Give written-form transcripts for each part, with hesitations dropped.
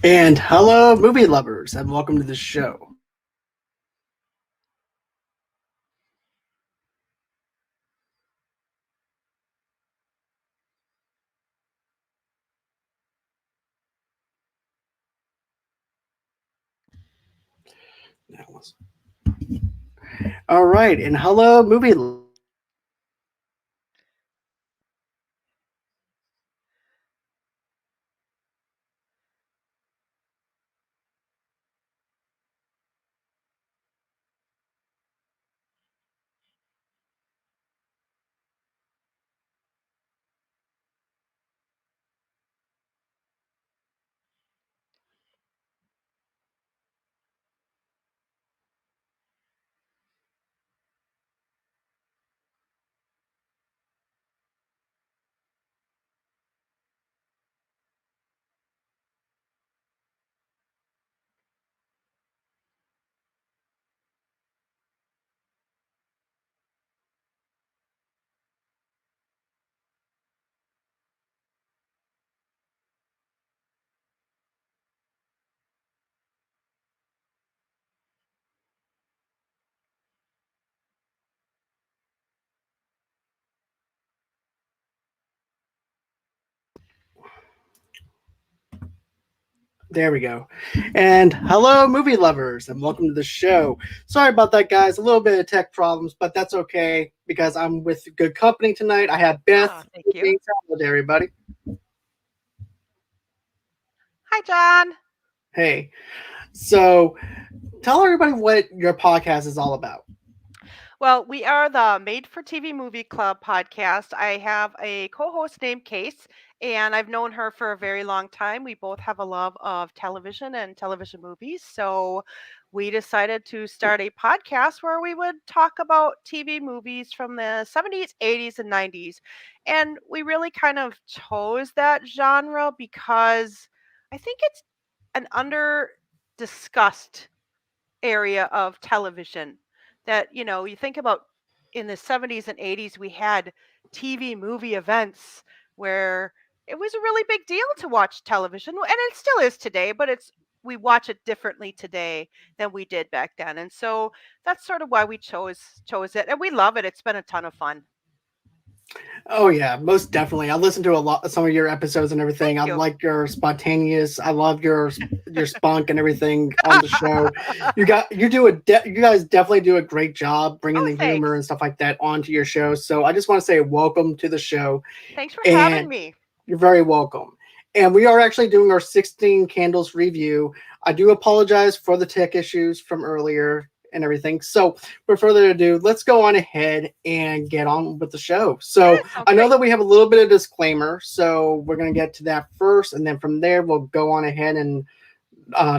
And hello, movie lovers, and welcome to the show. All right, and hello, movie. There we go. And hello, movie lovers, and welcome to the show. Sorry about that, guys. A little bit of tech problems, but that's okay because I'm with good company tonight. I have Oh, Beth thank with you. me. Hello, everybody. Hi, John. Hey, so tell everybody what your podcast is all about. Well, we are the Made for TV Movie Club podcast. I have a co host named Case, and I've known her for a very long time. We both have a love of television and television movies. So we decided to start a podcast where we would talk about TV movies from the 70s, 80s, and 90s. And we really kind of chose that genre because I think it's an under discussed area of television that you think about in the 70s and 80s we had TV movie events where it was a really big deal to watch television, and it still is today, but it's we watch it differently today than we did back then. And so that's sort of why we chose it, and we love it. It's been a ton of fun. Oh yeah, most definitely. I listened to a lot, some of your episodes and everything. Thank I you. like your spontaneous. I love your spunk and everything on the show. You guys definitely do a great job bringing Oh, the thanks. humor and stuff like that onto your show. So I just want to say welcome to the show, Thanks for having and me. you're very welcome. And we are actually doing our 16 candles review. I do apologize for the tech issues from earlier and everything. So, without further ado, let's go on ahead and get on with the show. Yeah, So, it sounds I know great. that we have a little bit of disclaimer, so we're going to get to that first, and then from there, we'll go on ahead and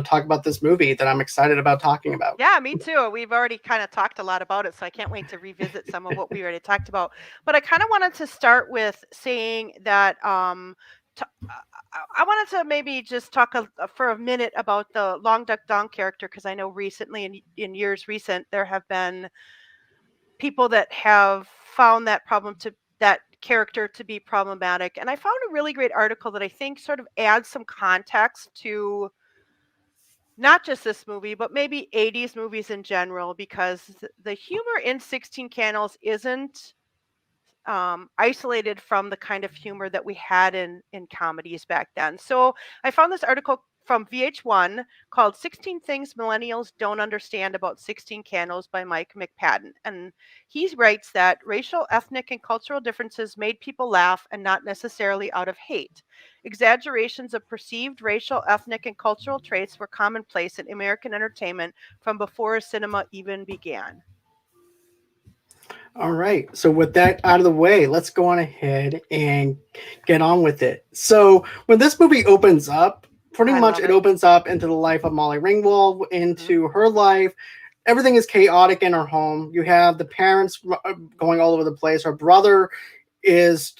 talk about this movie that I'm excited about talking about. Yeah, me too. We've already kind of talked a lot about it, so I can't wait to revisit some of what we already talked about. But I kind of wanted to start with saying that I wanted to maybe just talk for a minute about the Long Duck Dong character, because I know recently, in years recent, there have been people that have found that character to be problematic. And I found a really great article that I think sort of adds some context to not just this movie, but maybe 80s movies in general, because the humor in 16 Candles isn't isolated from the kind of humor that we had in comedies back then. So I found this article from VH1 called 16 Things Millennials Don't Understand About 16 Candles by Mike McPadden. And he writes that racial, ethnic, and cultural differences made people laugh, and not necessarily out of hate. Exaggerations of perceived racial, ethnic, and cultural traits were commonplace in American entertainment from before cinema even began. All right. So with that out of the way, let's go on ahead and get on with it. So when this movie opens up, pretty I much love it it. opens up into the life of Molly Ringwald, Hmm. into her life. Everything is chaotic in her home. You have the parents going all over the place. Her brother is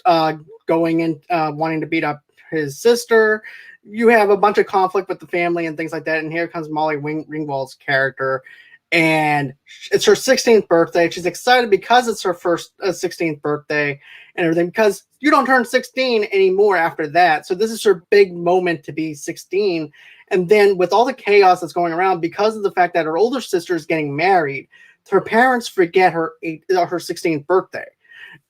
going in, wanting to beat up his sister. You have a bunch of conflict with the family and things like that. And here comes Molly Ringwald's character, and it's her 16th birthday. She's excited because it's her first 16th birthday, and everything, because you don't turn 16 anymore after that. So this is her big moment to be 16. And then with all the chaos that's going around, because of the fact that her older sister is getting married, her parents forget her 16th birthday.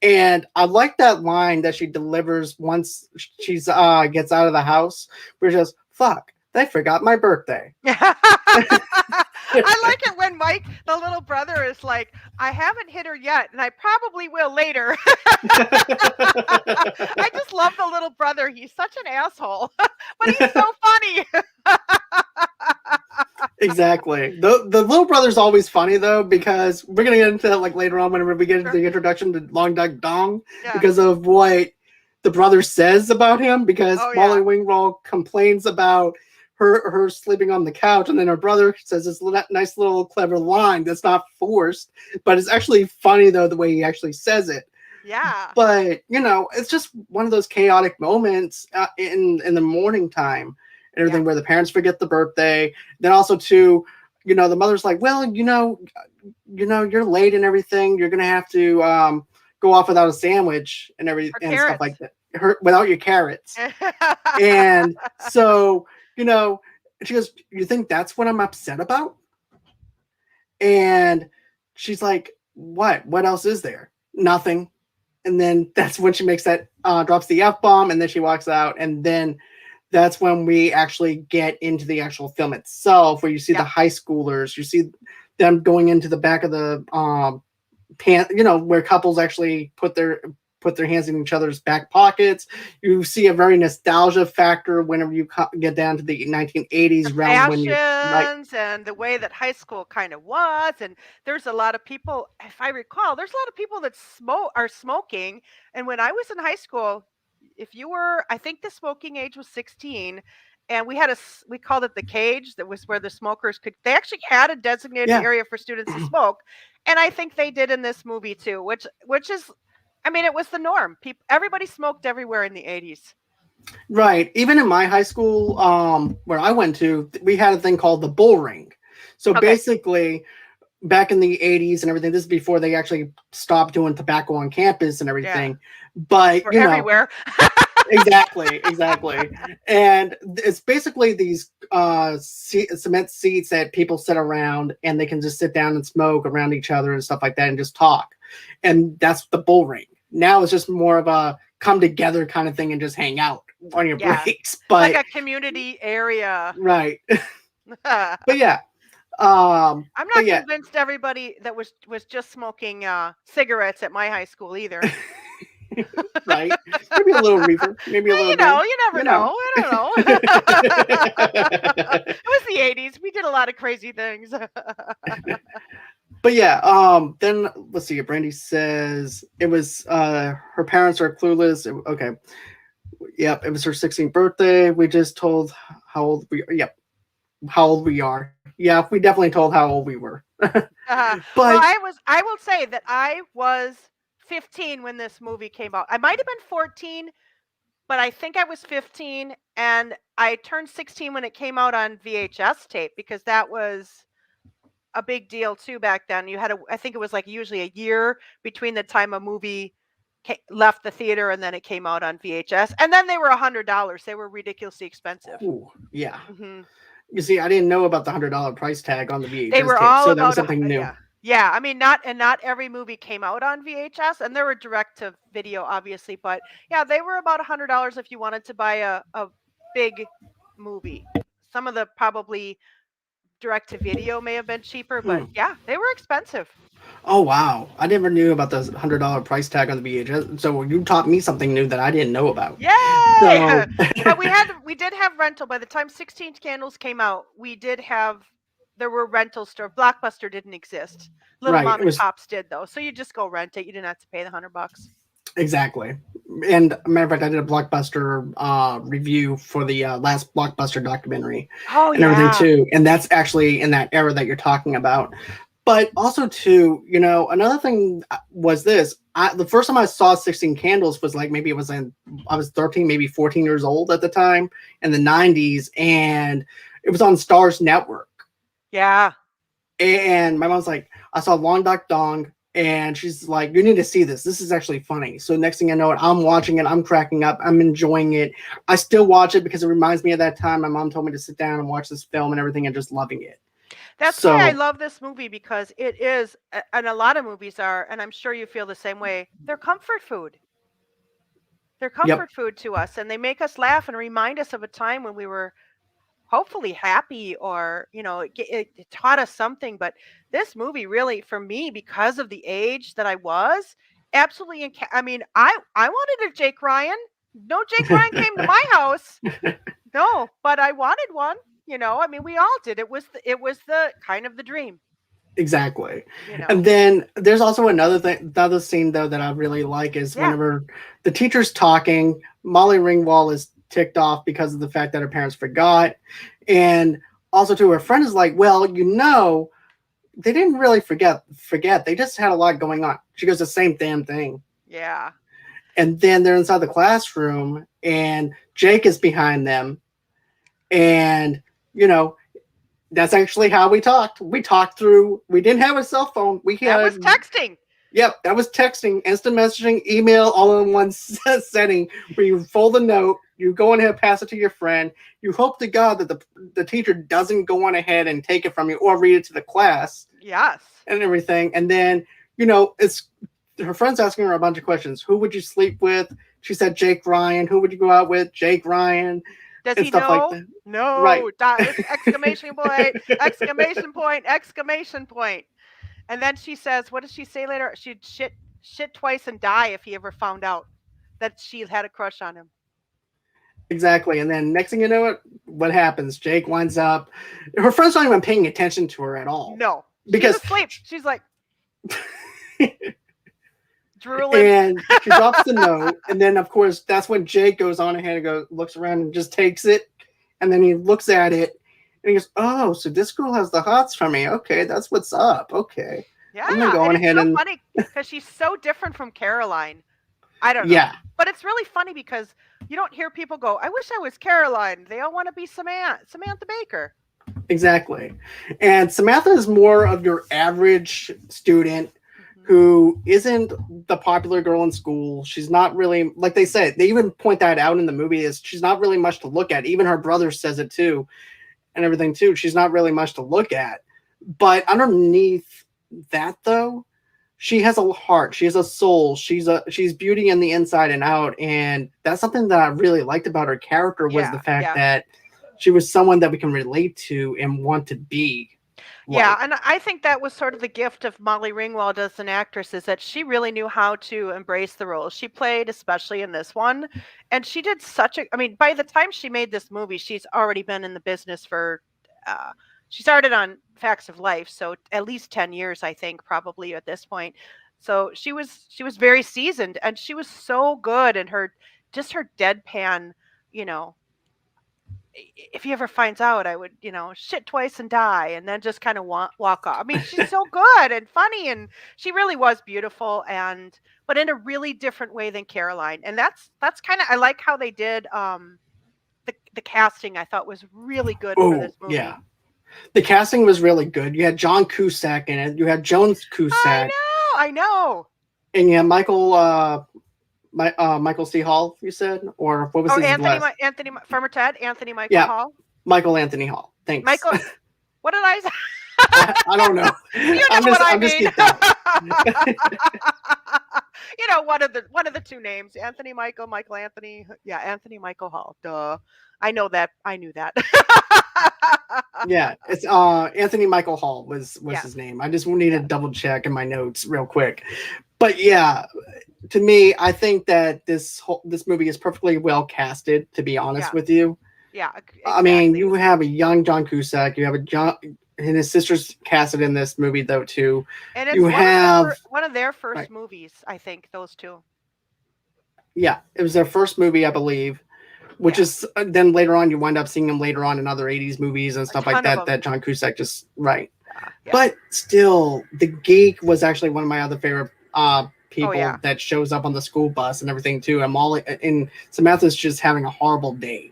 And I like that line that she delivers once she's gets out of the house, where she says, "Fuck, they forgot my birthday." I like it when Mike, the little brother, is like, I haven't hit her yet, and I probably will later. I just love the little brother. He's such an asshole, but he's so funny. Exactly. The little brother's always funny though, because we're gonna get into that like later on whenever we get into Sure. the introduction to Long Duck Dong, Yeah. because of what the brother says about him. Because Oh Molly yeah. Ringwald complains about her sleeping on the couch, and then her brother says this nice little clever line that's not forced, but it's actually funny though the way he actually says it. Yeah. But it's just one of those chaotic moments in the morning time and Yeah. everything, where the parents forget the birthday. Then also too, the mother's like, well, you're late and everything, you're gonna have to go off without a sandwich and Or and stuff carrots. like that, without your carrots. And so she goes, you think that's what I'm upset about? And she's like, what else is there? Nothing. And then that's when she makes that drops the F-bomb, and then she walks out. And then that's when we actually get into the actual film itself, where you see Yeah. the high schoolers, you see them going into the back of the pant, where couples actually put their hands in each other's back pockets. You see a very nostalgia factor whenever you get down to the 1980s The realm, when you right. fashions and the way that high school kind of was, and there's a lot of people, if I recall, there's a lot of people that are smoking. And when I was in high school, if you were, I think the smoking age was 16, and we called it the cage. That was where the smokers could, they actually had a designated Yeah. area for students to smoke. And I think they did in this movie too, which is, I mean, it was the norm. Everybody smoked everywhere in the 80s. Right. Even in my high school, where I went to, we had a thing called the bull ring. So Okay. basically, back in the 80s and everything, this is before they actually stopped doing tobacco on campus and Yeah. everything. But, Or everywhere. exactly. And it's basically these cement seats that people sit around, and they can just sit down and smoke around each other and stuff like that and just talk. And that's the bull ring. Now it's just more of a come together kind of thing and just hang out on your Yeah. breaks. Like But a community area. right. I'm But yeah. But not yeah. convinced everybody that was just smoking cigarettes at my high school either. Right. Maybe a little reefer, maybe a little grain. You never You know. know. I don't know. It was the 80s. We did a lot of crazy things. But yeah, then let's see. Brandy says it was her parents are clueless. Okay. Yep, it was her 16th birthday. We just told how old we are. Yep, how old we are. Yeah, we definitely told how old we were. Well, But I will say that I was 15 when this movie came out. I might have been 14, but I think I was 15, and I turned 16 when it came out on VHS tape, because that was a big deal too back then. I think it was like usually a year between the time a movie left the theater and then it came out on VHS. And then they were $100. They were ridiculously expensive. ooh, yeah. Hmm. You see, I didn't know about the $100 price tag on the They VHS were tape, all so that was about something new. yeah. Yeah, I mean, not every movie came out on VHS, and there were direct to video, obviously, but yeah, they were about $100 if you wanted to buy a big movie. Some of the probably direct to video may have been cheaper, but Hmm. yeah, they were expensive. Oh wow, I never knew about the $100 price tag on the VHS. So you taught me something new that I didn't know about. Yay! So But we did have rental by the time 16 Candles came out. There were rental store. Blockbuster didn't exist. Little right, mom it and was pops did though. So you just go rent it. You didn't have to pay the $100. exactly. And matter of fact, I did a Blockbuster review for the last Blockbuster documentary Oh and everything yeah. too. And that's actually in that era that you're talking about. But also too, another thing was this. The first time I saw 16 Candles was like maybe I was 13, maybe 14 years old at the time in the 90s, and it was on Stars Network. Yeah. And my mom's like, I saw Long Duck Dong, And she's like, "You need to see this. This is actually funny." So next thing I know, I'm watching it. I'm cracking up. I'm enjoying it. I still watch it because it reminds me of that time my mom told me to sit down and watch this film and everything, and just loving it. That's why I So, love this movie because it is, and a lot of movies are, and I'm sure you feel the same way. They're comfort food. They're yep, comfort food to us, and they make us laugh and remind us of a time when we were hopefully happy, or it taught us something. But this movie really, for me, because of the age that I was, absolutely I mean, I wanted a Jake Ryan. No Jake Ryan came to my house. No, but I wanted one. I mean, we all did. It was the kind of the dream. exactly. you know And then there's also another scene though that I really like is yeah. whenever the teacher's talking, Molly Ringwald is ticked off because of the fact that her parents forgot, and also to her friend is like, "Well, they didn't really forget. They just had a lot going on." She goes, "The same damn thing." Yeah. And then they're inside the classroom, and Jake is behind them, and you know that's actually how we talked. We talked through. We didn't have a cell phone. We That was had texting. Yep, that was texting, instant messaging, email, all in one setting. Where you fold a note, you go on ahead, pass it to your friend. You hope to God that the teacher doesn't go on ahead and take it from you or read it to the class Yes. and everything. And then it's her friend's asking her a bunch of questions. Who would you sleep with? She said Jake Ryan. Who would you go out with? Jake Ryan, Does and he stuff like know? that. Right. No. Exclamation point, exclamation point, exclamation point. And then she says, what does she say later? She'd shit twice and die if he ever found out that she had a crush on him. Exactly. And then next thing you know, what happens? Jake winds up. Her friend's not even paying attention to her at all No. She's because asleep. She's like drooling. and she drops the note, and then of course that's when Jake goes on ahead and looks around and just takes it, and then he looks at it and he goes, "Oh, so this girl has the hots for me. Okay, that's what's up. Okay, I'm gonna Yeah. go And on it's ahead so and funny because she's so different from Caroline. I don't know. yeah, But it's really funny because you don't hear people go, I wish I was Caroline. They all want to be Samantha Baker. exactly." And Samantha is more of your average student Hmm. who isn't the popular girl in school. She's not really, like they said, they even point that out in the movie, is she's not really much to look at. Even her brother says it too, and everything too. She's not really much to look at. But underneath that though, she has a heart. She has a soul. She's beauty in the inside and out. And that's something that I really liked about her character, was the Yeah, fact yeah. that she was someone that we can relate to and want to be Yeah, like. and I think that was sort of the gift of Molly Ringwald as an actress, is that she really knew how to embrace the roles she played, especially in this one. And she did such a, I mean, by the time she made this movie, she's already been in the business for, uh, she started on Facts of Life, so at least 10 years, I think, probably at this point. So she was very seasoned, and she was so good, and just her deadpan, you know, if he ever finds out, I would, shit twice and die, and then just kind of walk off. I mean, she's so good and funny, and she really was beautiful, and but in a really different way than Caroline. And that's kind of, I like how they did the casting. I thought was really good for Oh this yeah, movie. the casting was really good. You had John Cusack in it. You had Jones Cusack, I know. and you had Michael C. Hall. You said, or what was Oh, his last? Anthony Farmer Ted, Anthony Michael Yeah, Hall, Michael Anthony Hall. Thanks. Michael. What did I say? I don't know. You know what I I'm just mean. geeked out. One of the two names, Anthony Michael, Michael Anthony. Yeah, Anthony Michael Hall. Duh. I know that. I knew that. Yeah, it's Anthony Michael Hall was his Yes. name. I just needed to Yes. double check in my notes real quick. But yeah, to me, I think that this movie is perfectly well casted. To be honest Yeah. with you, Yeah. I mean, Exactly. you have a young John Cusack. You have a John and his sister's casted in this movie though too. And You it's have one of their right, first movies, I think, those two. yeah, it was their first movie, I believe. Which Yeah. is then later on you wind up seeing him later on in other '80s movies and A stuff like ton of that. them. That John Cusack just right. Yeah. Yeah. But still, the geek was actually one of my other favorite Oh people yeah. that shows up on the school bus and everything too. And Molly and Samantha's just having a horrible day.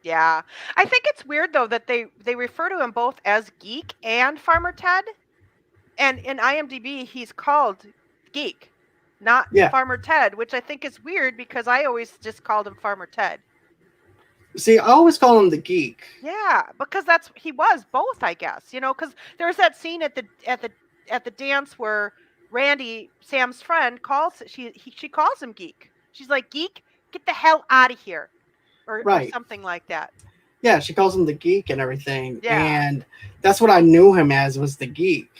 Yeah. I think it's weird though that they refer to him both as Geek and Farmer Ted. And in IMDb, he's called Geek, not Yeah. Farmer Ted, which I think is weird because I always just called him Farmer Ted. See, I always call him the geek. Yeah, because that's he was both, I guess. Because there's that scene at the dance where Randy, Sam's friend, she calls him Geek. She's like, "Geek, get the hell out of here," or Right. something like that. Yeah, she calls him the geek and everything. Yeah, And that's what I knew him as, was the geek.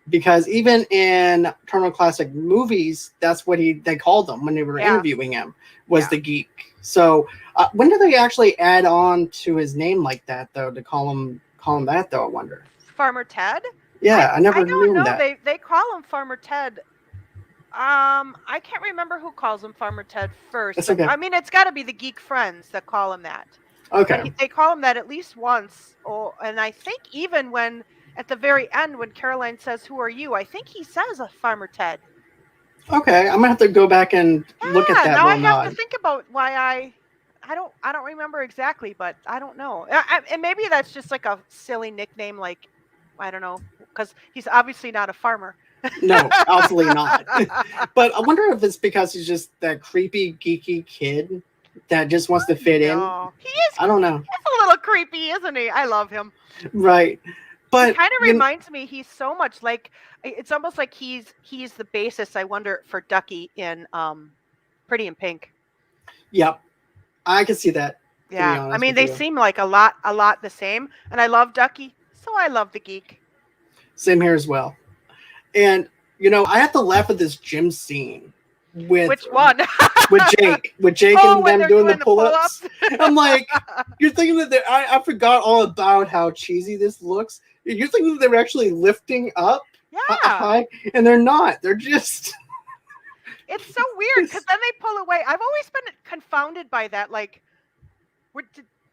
Because even in Turner Classic Movies, that's what they called him when they were yeah, interviewing him, was yeah. the geek. So when did they actually add on to his name like that though, to call him that though? I wonder. Farmer Ted. I Yeah, I I never don't knew know. that. They call him Farmer Ted. I can't remember who calls him Farmer Ted first, It's but okay. I mean it's got to be the geek friends that call him that. But Okay. they call him that at least once. Oh, and I think even when at the very end when Caroline says, "Who are you?" I think he says a Farmer Ted. Okay. I'm gonna have to go back and look at Yeah. that Now I little have to nod. think about why I don't remember exactly, but I don't know. And maybe that's just like a silly nickname, like I don't know, because he's obviously not a farmer. No, absolutely not. But I wonder if it's because he's just that creepy, geeky kid that just wants to fit in. No, he is. I don't know. He's a little creepy, isn't he? I love him. Right. He But, kind of reminds me. He's so much like. It's almost like he's the basis. I wonder for Ducky in Pretty in Pink. yep, I can see that, to be Yeah, I honest mean with they you. seem like a lot the same. And I love Ducky, so I love the geek. Same here as well. And, I have to laugh at this gym scene with Which one? with Jake Oh, and when them they're doing the doing the pull-ups. pull-ups. I'm like, you're thinking that I forgot all about how cheesy this looks. You're thinking that they're actually lifting up Yeah, high, and they're not. They're just it's so weird because then they pull away. I've always been confounded by that. Like,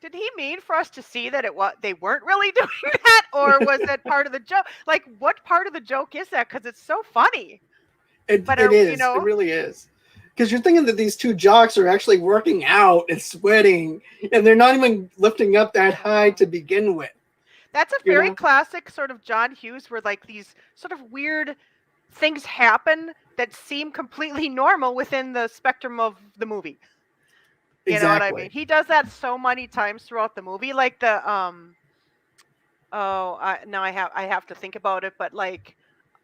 did he mean for us to see that they weren't really doing that, or was it part of the joke? Like, what part of the joke is that? Because it's so funny. it, But it is. It really is. Because you're thinking that these two jocks are actually working out and sweating, and they're not even lifting up that high to begin with. that's a You very know? classic sort of John Hughes, where like these sort of weird things happen that seem completely normal within the spectrum of the movie. You know what I mean? Exactly. He does that so many times throughout the movie, like the now I have to think about it, but like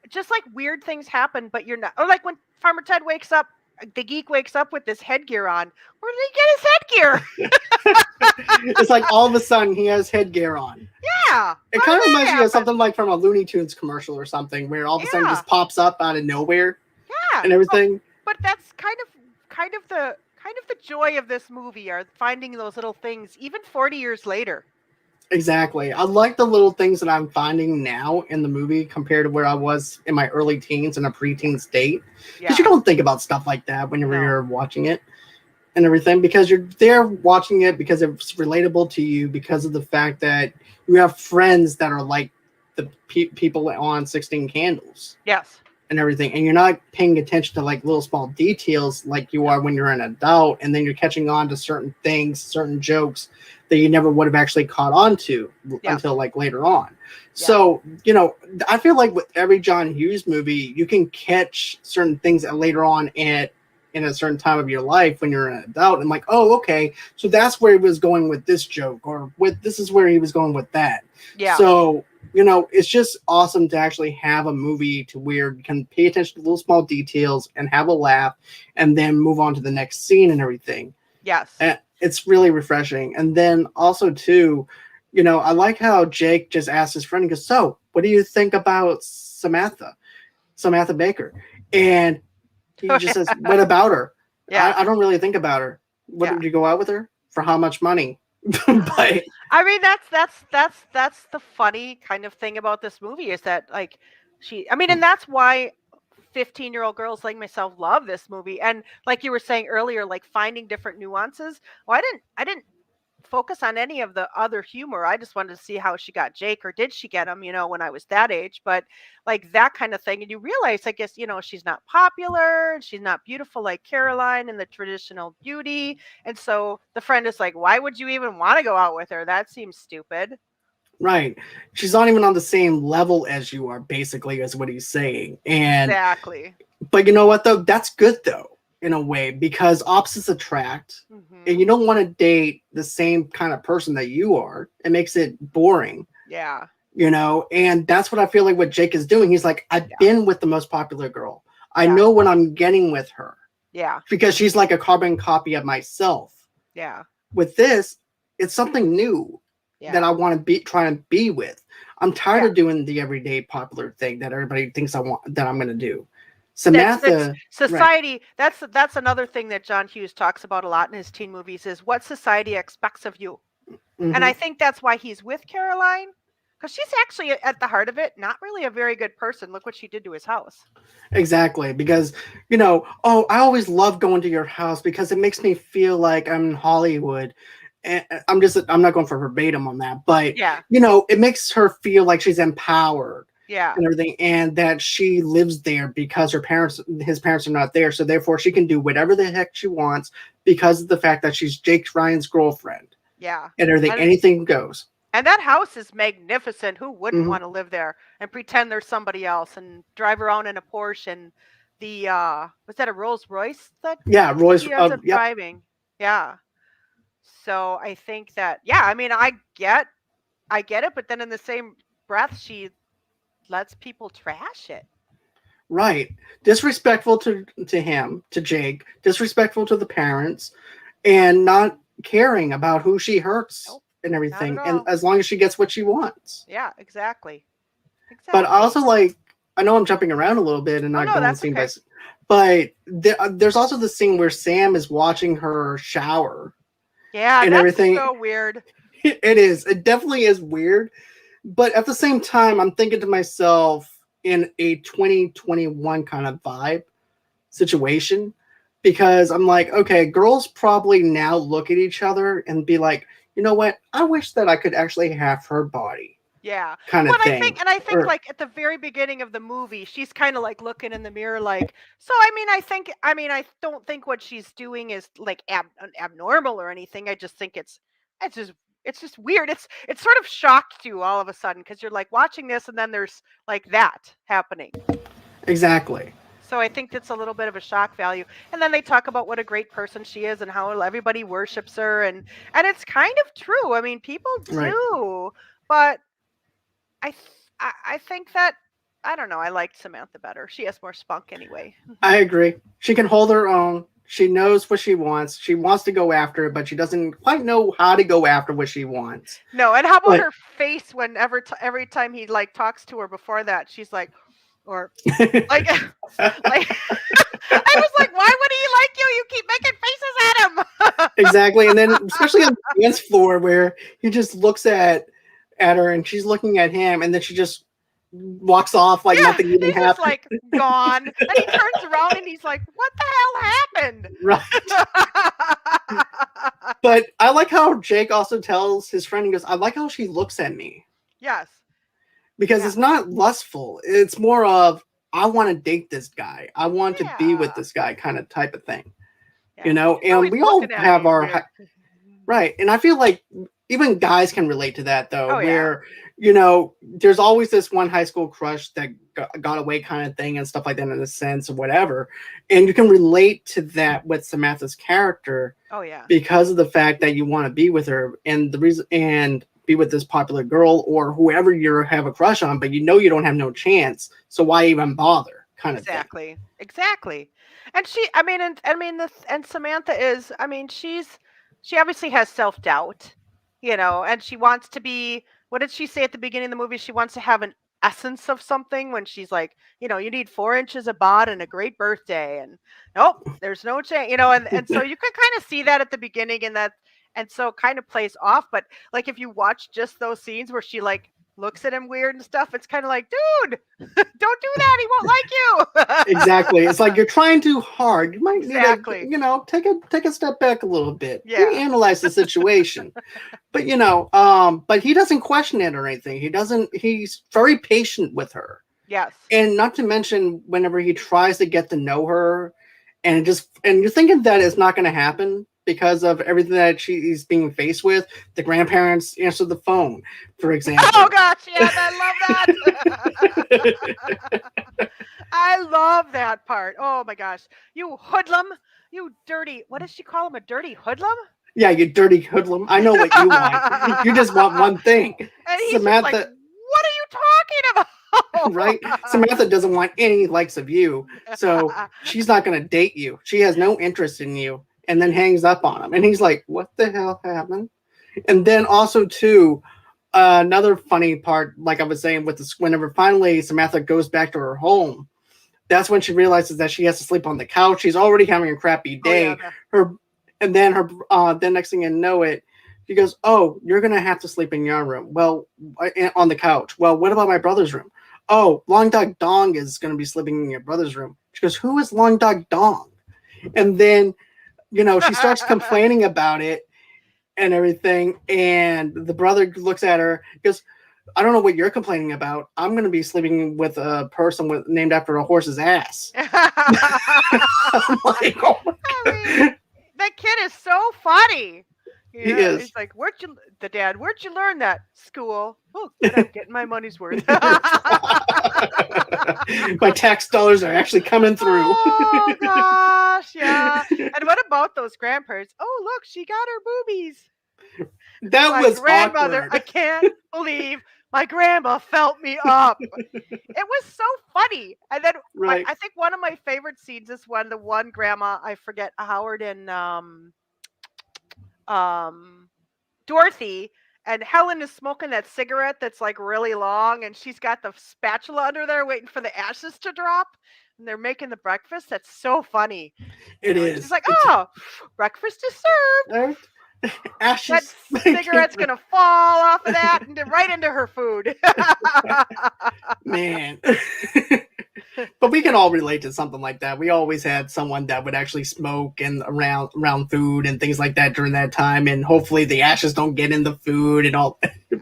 just like weird things happen, but you're not, or like when Farmer Ted wakes up, the geek wakes up with this headgear on. Where did he get his headgear? It's like all of a sudden he has headgear on. Yeah, It how kind did of reminds that me of happen? something like from a Looney Tunes commercial or something, where all of a sudden Yeah, just pops up out of nowhere yeah. and everything. But that's kind of the joy of this movie are finding those little things, even 40 years later. Exactly. I like the little things that I'm finding now in the movie compared to where I was in my early teens and a preteen state. Because you Yeah, don't think about stuff like that when no, you're watching it and everything, because you're there watching it because it's relatable to you, because of the fact that you have friends that are like the people on 16 Candles yes, and everything, and you're not paying attention to like little small details like you no, are when you're an adult, and then you're catching on to certain things, certain jokes that you never would have actually caught on to yes, until like later on. yeah, So I feel like with every John Hughes movie you can catch certain things that later on in a certain time of your life when you're an adult, and like, oh, okay, so that's where he was going with this joke, or with this is where he was going with that. yeah, So it's just awesome to actually have a movie to where you can pay attention to little small details and have a laugh and then move on to the next scene and everything. yes. And it's really refreshing. And then also too, I like how Jake just asked his friend, he goes, so what do you think about Samantha Baker? And he just says, what about her? Yeah, I don't really think about her. What, yeah. did you go out with her? For how much money? But I mean, that's the funny kind of thing about this movie is that like I mean, and that's why 15-year-old girls like myself love this movie. And like you were saying earlier, like finding different nuances. Well, I didn't focus on any of the other humor. I just wanted to see how she got Jake, or did she get him, when I was that age. But like that kind of thing. And you realize, I guess, she's not popular, she's not beautiful like Caroline in the traditional beauty. And so the friend is like, why would you even want to go out with her? That seems stupid. Right. She's not even on the same level as you are, basically, is what he's saying. And Exactly. but you know what though? That's good though, in a way, because opposites attract. And Mhm. you don't want to date the same kind of person that you are. It makes it boring, Yeah. and that's what I feel like what Jake is doing. He's like, I've Yeah. been with the most popular girl. I Yeah. know what I'm getting with her Yeah. because she's like a carbon copy of myself. Yeah. With this, it's something new that Yeah. I want to be trying to be with. I'm tired Yeah. of doing the everyday popular thing that everybody thinks I want that I'm going to do. That's Samantha, right? society. That's another thing that John Hughes talks about a lot in his teen movies is what society expects of you. And Hmm. I think that's why he's with Caroline, because she's actually at the heart of it not really a very good person. Look what she did to his house. Exactly, because oh, I always love going to your house because it makes me feel like I'm in Hollywood. And I'm not going for verbatim on that, but Yeah. it makes her feel like she's empowered Yeah. and everything, and that she lives there because his parents are not there, so therefore she can do whatever the heck she wants because of the fact that she's Jake Ryan's girlfriend Yeah. and everything. And Anything goes. and that house is magnificent. Who wouldn't Hmm. want to live there and pretend there's somebody else and drive around in a Porsche and the was that a Rolls Royce that Yeah, Roy's. he ends up Yep. driving? Yeah. So I think that yeah, I mean I get it, but then in the same breath she lets people trash it. Right. Disrespectful to him, to Jake, disrespectful to the parents, and not caring about who she hurts Nope, and not at everything. And all. as long as she gets what she wants. Yeah, exactly. But I Exactly. also like, I know I'm jumping around a little bit and Oh not no, going that's scene by okay. scene, but there's also the scene where Sam is watching her shower Yeah, and that's everything. so weird. It is. It definitely is weird. But at the same time, I'm thinking to myself in a 2021 kind of vibe situation because I'm like, okay, girls probably now look at each other and be like, you know what? I wish that I could actually have her body Yeah. kind Well, of thing. I think Or like at the very beginning of the movie, she's kind of like looking in the mirror like, so I mean I don't think what she's doing is like abnormal or anything. I just think it's just it's just weird. It's sort of shocked you all of a sudden because you're like watching this and then there's like that happening. exactly. So I think that's a little bit of a shock value. And then they talk about what a great person she is and how everybody worships her and it's kind of true. I mean, people Right. do, but I think that I don't know. I liked Samantha better. She has more spunk anyway. I agree. She can hold her own. She knows what she wants. She wants to go after it, but she doesn't quite know how to go after what she wants. No, and how about But her face whenever every time he like talks to her before that, she's like, or like, like I was like, why would he like you? You keep making faces at him. exactly. And then especially on the dance floor where he just looks at her and she's looking at him and then she just walks off like Yeah, nothing even he's just happened. like gone, and he turns around and he's like, what the hell happened? Right. But I like how Jake also tells his friend, he goes, I like how she looks at me. Yes. Because Yeah. it's not lustful. It's more of I want to date this guy. I want to be with Yeah. this guy kind of type of thing. Yeah. She's And always we all looking at have me our weird. right. And I feel like even guys can relate to that though, Oh yeah. where there's always this one high school crush that got away kind of thing and stuff like that in a sense or whatever. And you can relate to that with Samantha's character Oh yeah. because of the fact that you want to be with her and the reason and be with this popular girl or whoever you have a crush on, but you don't have no chance. So why even bother? Kind of thing. Exactly. Exactly. And she I mean and I mean this and Samantha is I mean she obviously has self-doubt, and she wants to be what did she say at the beginning of the movie? She wants to have an essence of something when she's like, you need 4 inches of bod and a great birthday and nope, there's no change, and so you can kind of see that at the beginning and so it kind of plays off, but like if you watch just those scenes where she like looks at him weird and stuff, it's kind of like, dude, don't do that. He won't like you. Exactly. It's like you're trying too hard. You might need to, Exactly. take a step back a little bit. Yeah. Reanalyze the situation. But but he doesn't question it or anything. He's very patient with her. Yes. And not to mention whenever he tries to get to know her and you're thinking that it's not gonna happen. because of everything that she's being faced with, the grandparents answer the phone, for Oh example. gosh, yes, I love that. I love that part. Oh my gosh. You hoodlum. You dirty. What does she call him? A dirty hoodlum? Yeah, you dirty hoodlum. I know what you want. You just want one thing. And he's just like, Samantha, what are you talking right? about? Samantha doesn't want any likes of you, so she's not going to date you. She has no interest in you, and then hangs up on him. And he's like, "What the hell happened?" And then also too, another funny part, like I was saying, with this, whenever finally Samantha goes back to her home, that's when she realizes that she has to sleep on the couch. She's already having a crappy Oh yeah. day. Her, and then her, then next thing you know it, she goes, "Oh, you're gonna have to sleep in your room. Well, on the couch. Well, what about my brother's room? Oh, Long Dog Dong is gonna be sleeping in your brother's room." She goes, "Who is Long Dog Dong?" And then, she starts complaining about it and everything. And the brother looks at her, goes, "I don't know what you're complaining about. I'm going to be sleeping with a person named after a horse's ass." I'm like, oh my I mean, God. that kid is so funny. He Yeah, is. he's like, the dad, where'd you learn that? School. Oh, good, I'm getting my money's worth. My tax dollars are actually coming through. Oh gosh, yeah. And what about those grandparents? Oh, look, she got her boobies. That My was grandmother, I awkward. can't believe my grandma felt me up. It was so funny. And then Right. I think one of my favorite scenes is when the one grandma, I forget Howard and um Dorothy, and Helen is smoking that cigarette that's like really long, and she's got the spatula under there waiting for the ashes to drop, and they're making the breakfast. That's so funny. It And she's is. like, It's "Oh, breakfast is served." That ashes. cigarette's gonna fall off of that and right into her food. Man. But we can all relate to something like that. We always had someone that would actually smoke and around food and things like that during that time, and hopefully the ashes don't get in the food and all.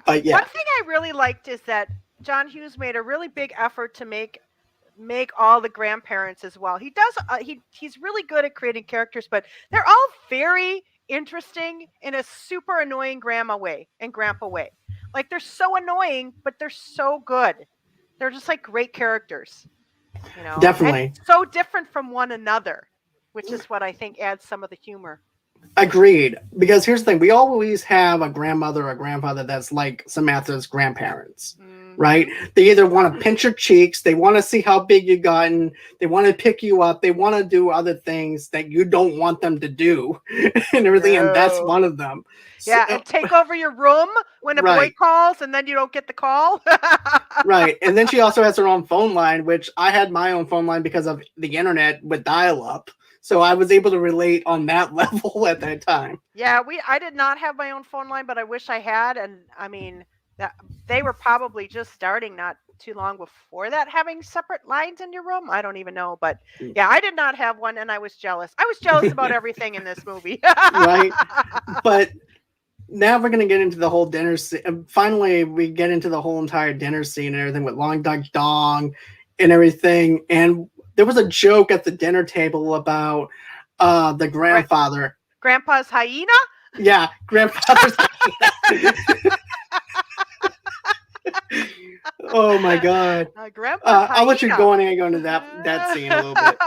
But One yeah, thing I really liked is that John Hughes made a really big effort to make all the grandparents as well. He does he's really good at creating characters, but they're all very interesting in a super annoying grandma way and grandpa way. Like they're so annoying, but they're so good. They're just like great characters, and definitely so different from one another, which is what I think adds some of the humor. agreed. Because here's the thing: we always have a grandmother or grandfather that's like Samantha's grandparents, right? Hmm. They either want to pinch your cheeks, they want to see how big you've gotten, they want to pick you up, they want to do other things that you don't want them to do, and everything. And that's No. one of them. So, Yeah, and take over your room when a boy right. calls and then you don't get the call. Right. And then she also has her own phone line, which I had my own phone line because of the internet with dial up. So I was able to relate on that level at that time. Yeah, I did not have my own phone line, but I wish I had. And I mean, that they were probably just starting not too long before that, having separate lines in your room. I don't even know, but yeah, I did not have one, and I was jealous. I was jealous about everything in this movie. Right. But now we're going to get into the whole dinner scene. Finally, we get into the whole entire dinner scene and everything with Long Dog Dong and everything. And there was a joke at the dinner table about the Gra- grandfather. Grandpa's hyena. Yeah, grandfather's. Oh my God. Grandpa's I'll let you hyena. go on and go into that scene a little bit.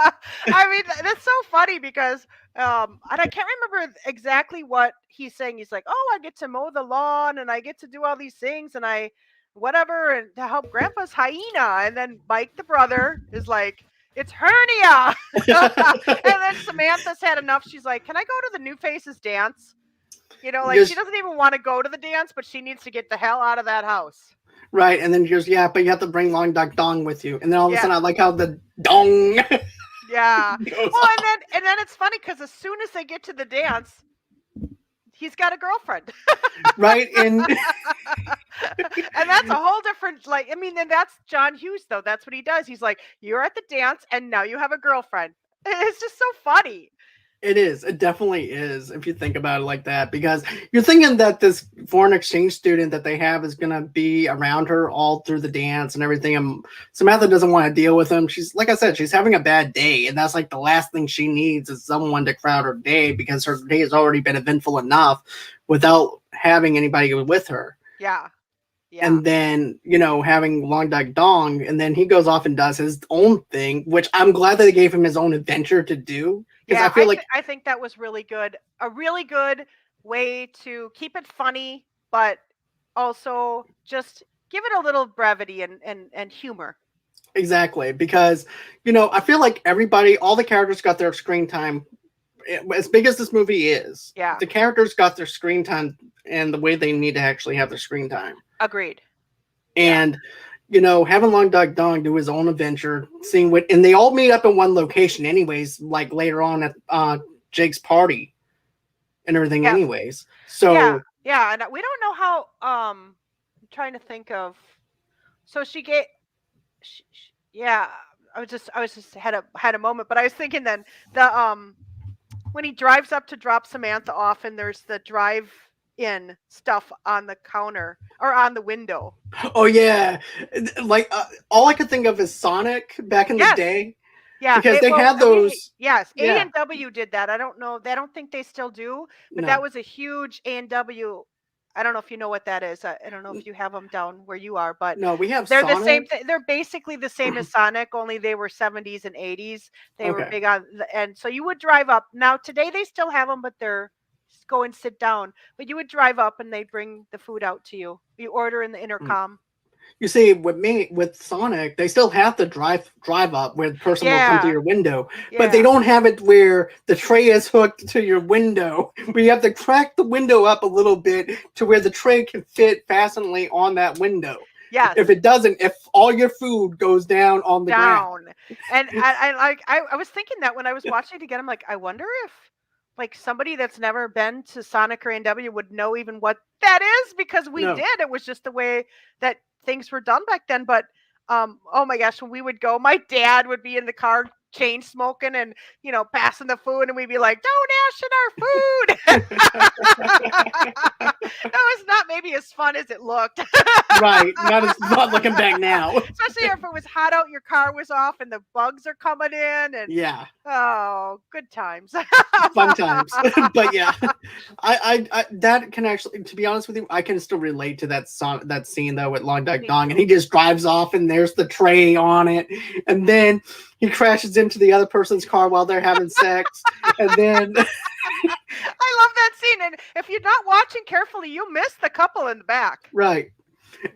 I mean, that's so funny because, and I can't remember exactly what he's saying. He's like, "Oh, I get to mow the lawn and I get to do all these things and I, whatever, and to help Grandpa's hyena." And then Mike, the brother, is like, "It's hernia." And then Samantha's had enough. She's like, "Can I go to the New Faces dance?" Like she Just doesn't even want to go to the dance, but she needs to get the hell out of that house. right, and then he goes, yeah, but you have to bring Long Dog Dong with you. And then all of a Yeah. sudden, I like how the dong Yeah. goes Well, off. and then it's funny because as soon as they get to the dance, he's got a girlfriend. Right, and And that's a whole different, like, I mean, and that's John Hughes though. That's what he does. He's like, "You're at the dance and now you have a girlfriend." It's just so funny. It is. It definitely is. If you think about it like that, because you're thinking that this foreign exchange student that they have is gonna be around her all through the dance and everything. And Samantha doesn't want to deal with him. She's like I said, she's having a bad day, and that's like the last thing she needs is someone to crowd her day because her day has already been eventful enough without having anybody with her. Yeah. Yeah. And then having Long Dog Dong, and then he goes off and does his own thing, which I'm glad that they gave him his own adventure to do because I Yeah, feel like I think that was really good. A really good way to keep it funny, but also just give it a little brevity and humor. exactly because I feel like everybody, all the characters got their screen time. As big as this movie is, Yeah. the characters got their screen time and the way they need to actually have their screen time. Agreed. Yeah. And having Long Dog Dong do his own adventure, seeing what, and they all meet up in one location, anyways. Like later on at Jake's party and everything, Yes. anyways. Yeah. So Yeah, and we don't know how I'm trying to think of. So she gave yeah, I was just had a moment, but I was thinking then the when he drives up to drop Samantha off and there's the drive in stuff on the counter or on the window. oh yeah, like all I could think of is Sonic back in the Yes. day Yeah, because they had those. yes, A Yeah, and W did that. I don't know. I don't think they still do, but that no, was a huge A and W. I don't know if you know what that is. I don't know if you have them down where you are, but no, we have they're the same Sonic. thing. They're basically the same as Sonic, only they were 70s and 80s. They were Okay. big on, and so you would drive up. Now today they still have them, but they're just go and sit down. But you would drive up and they'd bring the food out to you. You order in the Mm. intercom. You see, with Sonic, they still have the drive up where the person will come to Yeah, your window, but they yeah. don't have it where the tray is hooked to your window. Where you have to crack the window up a little bit to where the tray can fit fastenably on that window. Yes. If it doesn't, if all your food goes down on the ground, Down. And I was thinking that when I was watching it again, I'm like, I wonder if like somebody that's never been to Sonic or A&W would know even what that is because we no. did. It was just the way that things were done back then. But oh my gosh, when we would go, my dad would be in the car chain smoking and passing the food and we'd be like, don't ash in our food. That was not maybe as fun as it looked. Right, not looking back now. Especially if it was hot out, your car was off, and the bugs are coming in, and Yeah, oh, good times. fun times. But yeah, I that can actually, to be honest with you, I can still relate to that scene though with Long Dog Me Dong, and too. he just drives off, and there's the tray on it, and then he crashes into the other person's car while they're having sex, and then I love that scene, and if you're not watching carefully, you miss the couple in the back. right,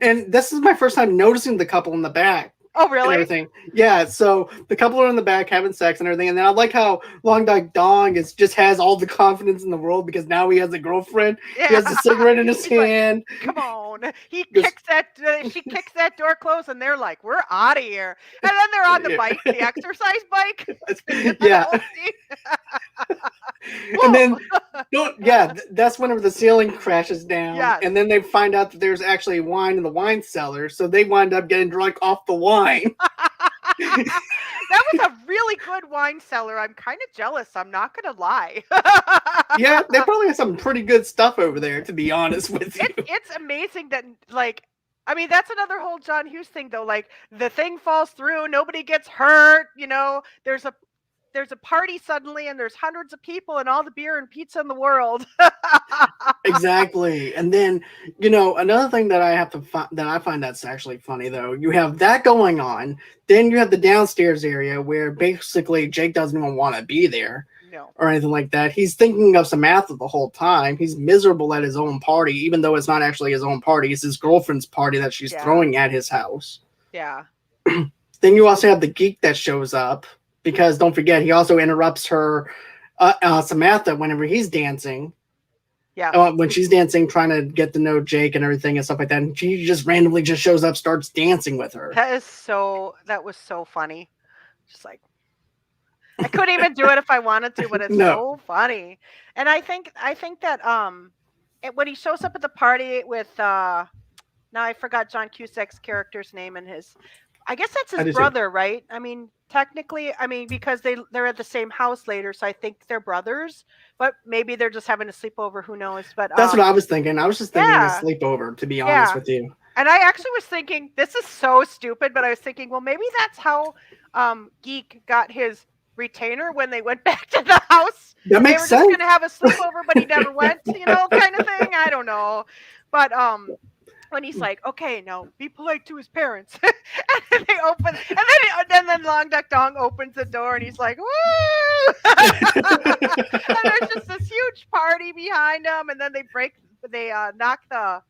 and this is my first time noticing the couple in the back. Oh, And really? everything. Yeah, so the couple are in the back having sex and everything, and then I like how Long Dog Dong just has all the confidence in the world because now he has a girlfriend. He Yeah. has a cigarette in his He's like, hand. come on. He Goes, kicks that. She kicks that door closed, and they're like, "We're out of here." And then they're on the bike, the exercise bike. yeah, and Whoa. then that's whenever the ceiling crashes down, Yes. and then they find out that there's actually wine in the wine cellar, so they wind up getting drunk off the wine. That was a really good wine cellar. I'm kind of jealous. I'm not gonna lie. Yeah, they probably have some pretty good stuff over there, to be honest with you. It's amazing that like I mean that's another whole John Hughes thing though. Like the thing falls through, nobody gets hurt. There's a party suddenly, and there's hundreds of people and all the beer and pizza in the world. Exactly. And then, another thing that that I find that's actually funny though, you have that going on. Then you have the downstairs area where basically Jake doesn't even want to be there No. or anything like that. He's thinking of Samantha the whole time. He's miserable at his own party, even though it's not actually his own party. It's his girlfriend's party that she's Yeah. throwing at his house. Yeah. Then you also have the geek that shows up because don't forget, he also interrupts her, Samantha, whenever he's dancing. Yeah. When she's dancing, trying to get to know Jake and everything and stuff like that, and she just randomly just shows up, starts dancing with her. That was so funny. Just like I couldn't even do it if I wanted to, but it's No, so funny. And I think that when he shows up at the party with now I forgot John Cusack's character's name and his I guess that's I his do too. brother, right? I mean, technically, I mean, because they're at the same house later, so I think they're brothers, but maybe they're just having a sleepover, who knows? But That's what I was thinking. I was just thinking a yeah, sleepover, to be honest yeah. with you. And I actually was thinking, this is so stupid, but I was thinking, well, maybe that's how Geek got his retainer when they went back to the house. That They makes were just sense. going to have a sleepover, but he never went, kind of thing. I don't know. But when he's like, okay, now be polite to his parents. And then they open, and then Long Duck Dong opens the door and he's like, woo! And there's just this huge party behind him, and then they knock the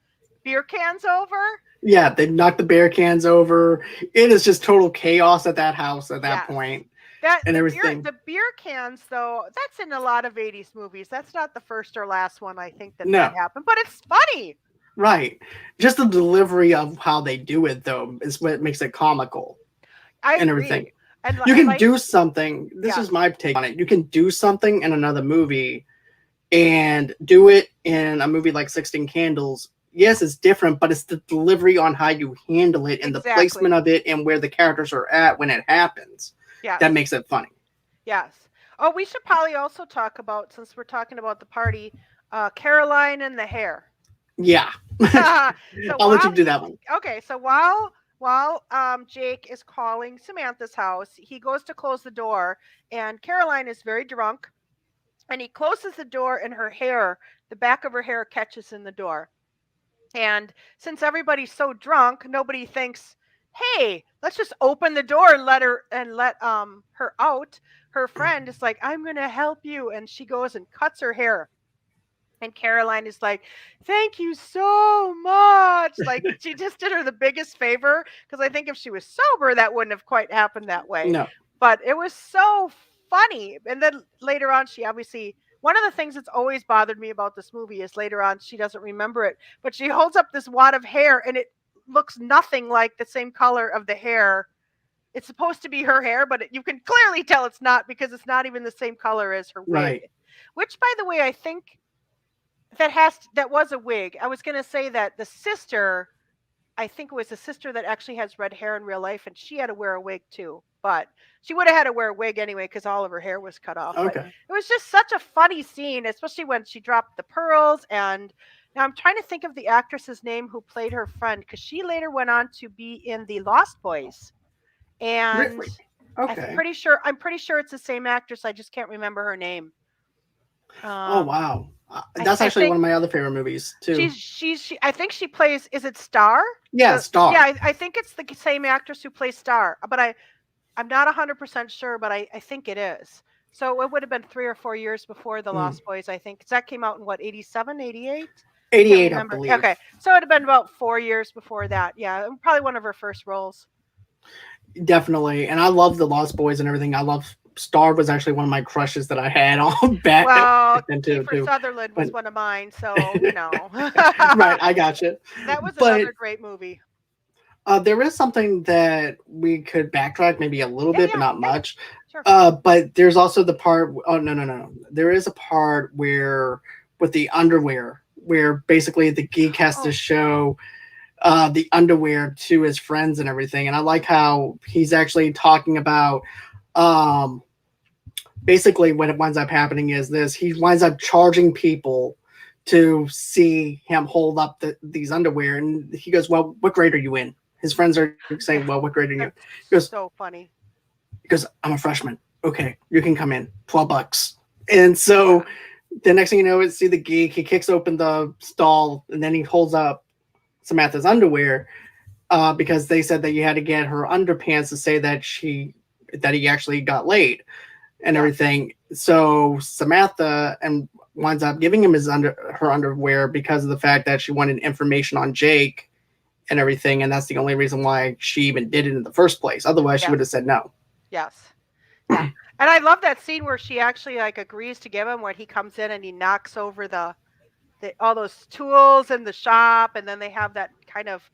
beer cans over. Yeah, they knocked the bear cans over. It is just total chaos at that house at that Yes. point, That and everything. the beer cans though, that's in a lot of 80s movies. That's not the first or last one I think that No, happened, but it's funny. right. Just the delivery of how they do it, though, is what makes it comical I and everything. agree. And You I can like do something. This yes. is my take on it. You can do something in another movie and do it in a movie like 16 Candles. Yes, it's different, but it's the delivery on how you handle it and the placement Exactly. of it and where the characters are at when it happens Yes. that makes it funny. Yes. Oh, we should probably also talk about, since we're talking about the party, Caroline and the hair. Yeah. So I'll let you while do he's that one. okay, so while Jake is calling Samantha's house, he goes to close the door, and Caroline is very drunk, and he closes the door, and her hair, the back of her hair, catches in the door. And since everybody's so drunk, nobody thinks, "Hey, let's just open the door and let her out." Her friend is like, "I'm gonna help you," and she goes and cuts her hair. And Caroline is like, "Thank you so much." Like she just did her the biggest favor, because I think if she was sober, that wouldn't have quite happened that way. No. But it was so funny. And then later on, she obviously, one of the things that's always bothered me about this movie is later on she doesn't remember it, but she holds up this wad of hair and it looks nothing like the same color of the hair. It's supposed to be her hair, but you can clearly tell it's not, because it's not even the same color as her wig. Right. Which, by the way, I think that was a wig. I was gonna say that the sister, I think it was the sister that actually has red hair in real life, and she had to wear a wig too. But she would have had to wear a wig anyway because all of her hair was cut off. But Okay. it was just such a funny scene, especially when she dropped the pearls. And now I'm trying to think of the actress's name who played her friend, because she later went on to be in the Lost Boys. And Really? Okay. I'm pretty sure it's the same actress. I just can't remember her name. Oh Um, wow. That's I actually one think of my other favorite movies too. I think she plays, is it Star? Yeah, Yeah, Star. I think it's the same actress who plays Star, but I'm not 100% sure, but I think it is. So it would have been 3 or 4 years before The Mm. Lost Boys, I think. 'Cause that came out in what, 87, 88? I can't 88, I remember. believe. Okay. So it would have been about 4 years before that. Yeah, probably one of her first roles. Definitely. And I love the Lost Boys and everything. I love Star was actually one of my crushes that I had on back Well, then Kiefer too. Sutherland was But one of mine, so, right, I got you. That was But another great movie. there is something that we could backtrack maybe a little Yeah, bit, but yeah, not yeah, yeah. much. Sure. But there's also the part. Oh no, no, no, no. There is a part where with the underwear, where basically the geek has to Oh, show the underwear to his friends and everything. And I like how he's actually talking about um, basically what it winds up happening is this: he winds up charging people to see him hold up these underwear, and he goes, "Well, what grade are you in?" His friends are saying, yeah, "Well, what grade are you?" that's He goes, so funny. "I'm a freshman." Okay, you can come in. $12. And Yeah. so the next thing you know, is see the geek. He kicks open the stall, and then he holds up Samantha's underwear because they said that you had to get her underpants to say that he actually got laid and Yes. everything. So Samantha and winds up giving him her underwear because of the fact that she wanted information on Jake and everything, and that's the only reason why she even did it in the first place. Otherwise, she would Yes. have said no. Yes. Yeah. And I love that scene where she actually like agrees to give him, when he comes in and he knocks over the all those tools in the shop, and then they have that kind of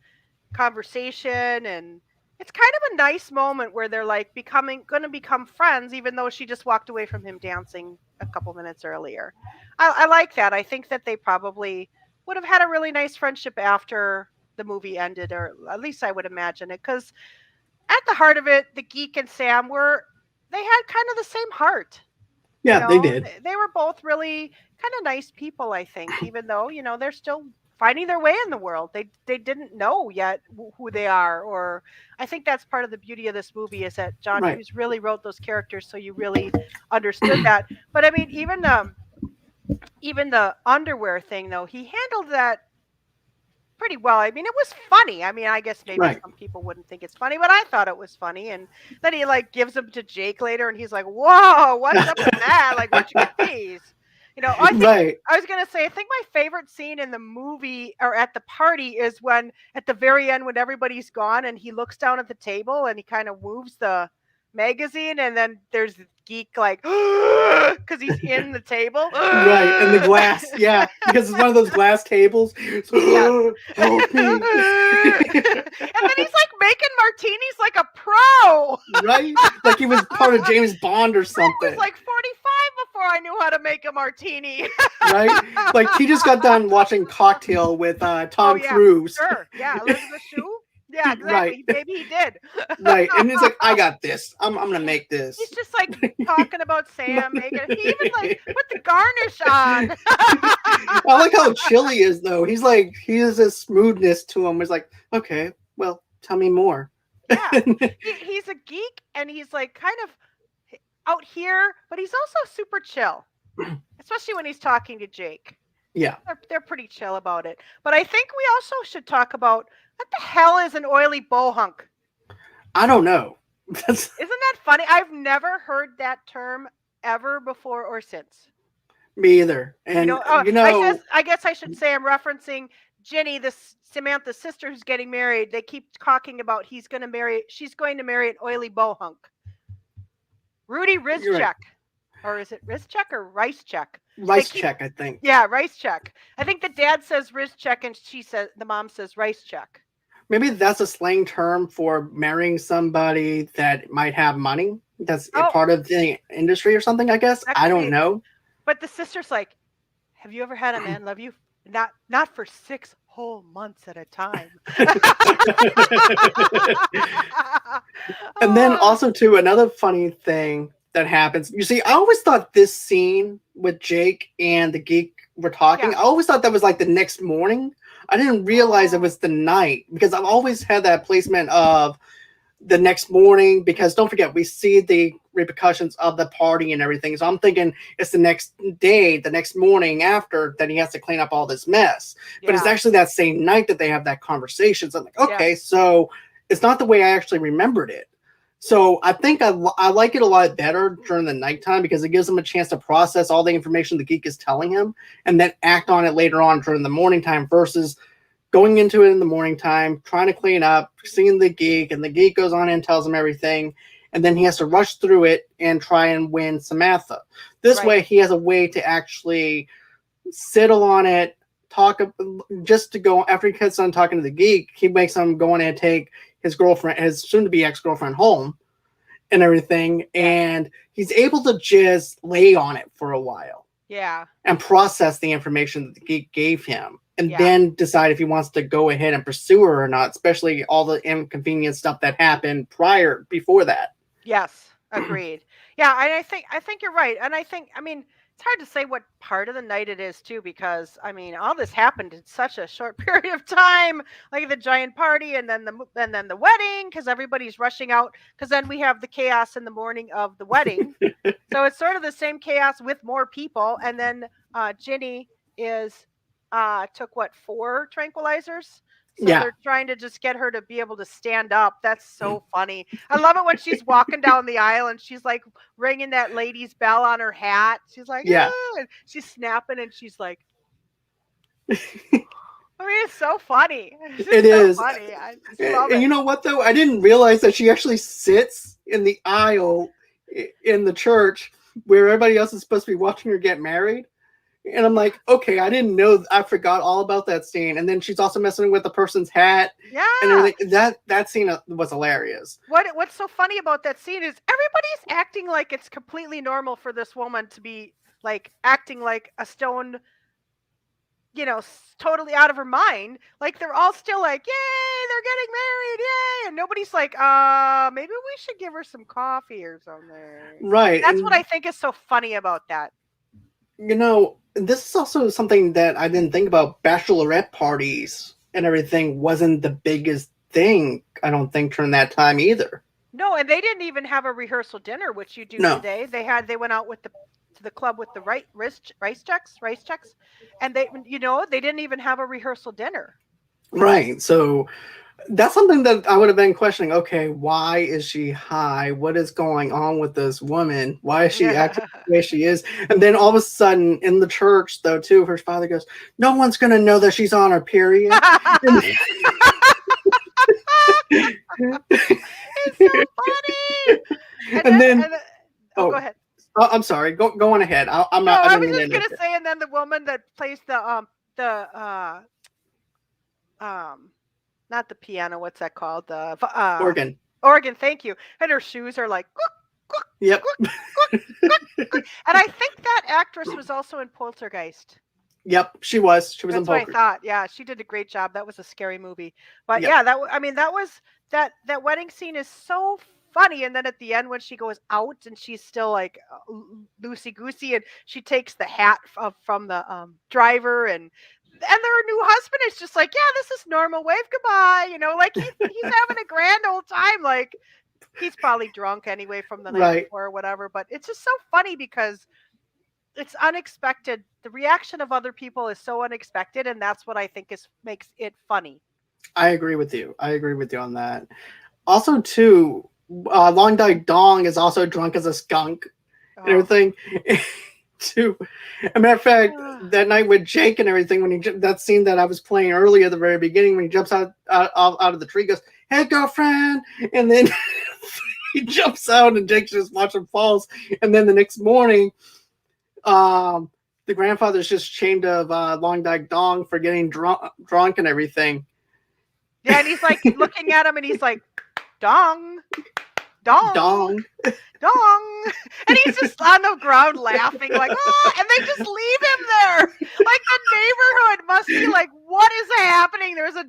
conversation, and it's kind of a nice moment where they're like becoming going to become friends, even though she just walked away from him dancing a couple minutes earlier. I like that. I think that they probably would have had a really nice friendship after the movie ended, or at least I would imagine it, because at the heart of it, the geek and Sam they had kind of the same heart. You Yeah, they know, did. they were both really kind of nice people, I think, even though, they're still finding their way in the world. They didn't know yet who they are, or I think that's part of the beauty of this movie is that John Right. Hughes really wrote those characters so you really understood that. But I mean, even the underwear thing though, he handled that pretty well. I mean, it was funny. I mean, I guess maybe Right. some people wouldn't think it's funny, but I thought it was funny. And then he like gives them to Jake later, and he's like, "Whoa, what's up with that? Like, where'd you get these?" I think Right. I was gonna say, I think my favorite scene in the movie or at the party is when at the very end when everybody's gone and he looks down at the table and he kind of moves the magazine, and then there's the geek like because he's in the table. Right. And the glass. Yeah. Because it's one of those glass tables. Yes. Help me. And then he's like making martinis like a pro. Right? Like he was part of James Bond or I was something. like 45 before I knew how to make a martini. Right? Like he just got done watching Cocktail with Oh Tom yeah, Cruise. sure. Yeah, Elizabeth Shue. Yeah, Right. exactly. Maybe he did. Right. And he's like, I got this. I'm gonna make He's this. just like talking about Sam making it. He even like put the garnish on. I like how chill he is though. He's like he has a smoothness to him. He's like, okay, well, tell me more. Yeah. He's a geek and he's like kind of out here, but he's also super chill, especially when he's talking to Jake. Yeah. They're pretty chill about it. But I think we also should talk about what the hell is an oily bohunk? I don't know. That's Isn't that funny? I've never heard that term ever before or since. me either. And I guess I should say I'm referencing Jenny, this Samantha's sister who's getting married. They keep talking about she's going to marry an oily bohunk. Rudy you're right. Rizchek. Or is it Rizchek or Ricecheck? Rice check, I think. Yeah, Ricecheck. I think the dad says Rizchek and the mom says Ricecheck. Maybe that's a slang term for marrying somebody that might have money. That's a Oh, part of the industry or something, I guess. that I could don't be. know. But the sister's like, have you ever had a man love you? Not for 6 whole months at a time. And then Oh, also too, another funny thing that happens. You see, I always thought this scene with Jake and the geek were talking. yeah. I always thought that was like the next morning. I didn't realize it Oh, was the night because I've always had that placement of the next morning because don't forget we see the repercussions of the party and everything. So I'm thinking it's the next day, the next morning after that he has to clean up all this mess. But it's yeah. actually that same night that they have that conversation. So I'm like, okay, Yes. so it's not the way I actually remembered it. So I think I like it a lot better during the nighttime because it gives him a chance to process all the information the geek is telling him and then act on it later on during the morning time versus going into it in the morning time, trying to clean up, seeing the geek, and the geek goes on and tells him everything, and then he has to rush through it and try and win Samantha. This Right. way, he has a way to actually settle on it, talk just to go after he gets done talking to the geek. He makes him go in and take his girlfriend, his soon-to-be ex-girlfriend, home and everything, Yeah. and he's able to just lay on it for a while Yeah. and process the information that the geek gave him and Yeah. then decide if he wants to go ahead and pursue her or not, especially all the inconvenient stuff that happened before that. Yes. Agreed. Yeah, and I think you're right. And I mean, it's hard to say what part of the night it is too, because I mean, all this happened in such a short period of time, like the giant party, and then the wedding, because everybody's rushing out. Because then we have the chaos in the morning of the wedding, so it's sort of the same chaos with more people. And then Ginny is took what 4 tranquilizers. So Yeah, they're trying to just get her to be able to stand up. That's so funny. I love it when she's walking down the aisle and she's like ringing that lady's bell on her hat. She's like, yeah, "Ah," and she's snapping and she's like, I mean, it's so funny. It's it just so is. funny. I just love And it. you know what, though? I didn't realize that she actually sits in the aisle in the church where everybody else is supposed to be watching her get married. And I'm like, okay, I didn't know. I forgot all about that scene. And then she's also messing with the person's hat and Yeah. everything. That scene was hilarious. What's so funny about that scene is everybody's acting like it's completely normal for this woman to be like acting like a stone totally out of her mind. Like they're all still like, "Yay, they're getting married, yay!" And nobody's like, maybe we should give her some coffee or something." Right. That's what I And think is so funny about that. this is also something that I didn't think about. Bachelorette parties and everything wasn't the biggest thing, I don't think, during that time either. No, and they didn't even have a rehearsal dinner, which you do No. today. They went out with the to the club with the rice checks, and they didn't even have a rehearsal dinner. Right. So that's something that I would have been questioning. Okay, why is she high? What is going on with this woman? Why is she acting the way she is? And then all of a sudden, in the church, though, too, her father goes, "No one's going to know that she's on her period." And, It's so funny. and then, Oh, go oh, ahead. I'm sorry. Go on ahead. I'm No, not. I I didn't was mean to just gonna interrupt. say, and then the woman that plays the um not the piano, what's that called? Organ. Organ. Thank you. And her shoes are like, "Gook, gook, Yep. gook, gook, gook, gook." And I think that actress was also in Poltergeist. Yep. She was. She was in That's what I poker. thought. Yeah, she did a great job. That was a scary movie. But Yep. yeah, I mean, that was that wedding scene is so funny. And then at the end, when she goes out and she's still like loosey goosey, and she takes the hat from the driver, and their new husband is just like, yeah, this is normal. Wave goodbye. Like he's having a grand old time. Like he's probably drunk anyway from the night Right. before or whatever. But it's just so funny because it's unexpected. The reaction of other people is so unexpected, and that's what I think is makes it funny. I agree with you. I agree with you on that. Also, too, Long Dike Dong is also drunk as a skunk and Oh. everything. Too. As a matter of fact, that night with Jake and everything, when that scene that I was playing earlier at the very beginning, when he jumps out of the tree, he goes, "Hey, girlfriend," and then he jumps out, and Jake just watching falls. And then the next morning, the grandfather's just chained of Long Dike Dong for getting drunk and everything. Yeah, and he's like looking at him, and he's like, "Dong, dong, Dong. dong," and he's just on the ground laughing, like, "Oh!" And they just leave him there. Like the neighborhood must be like, "What is happening?" There's a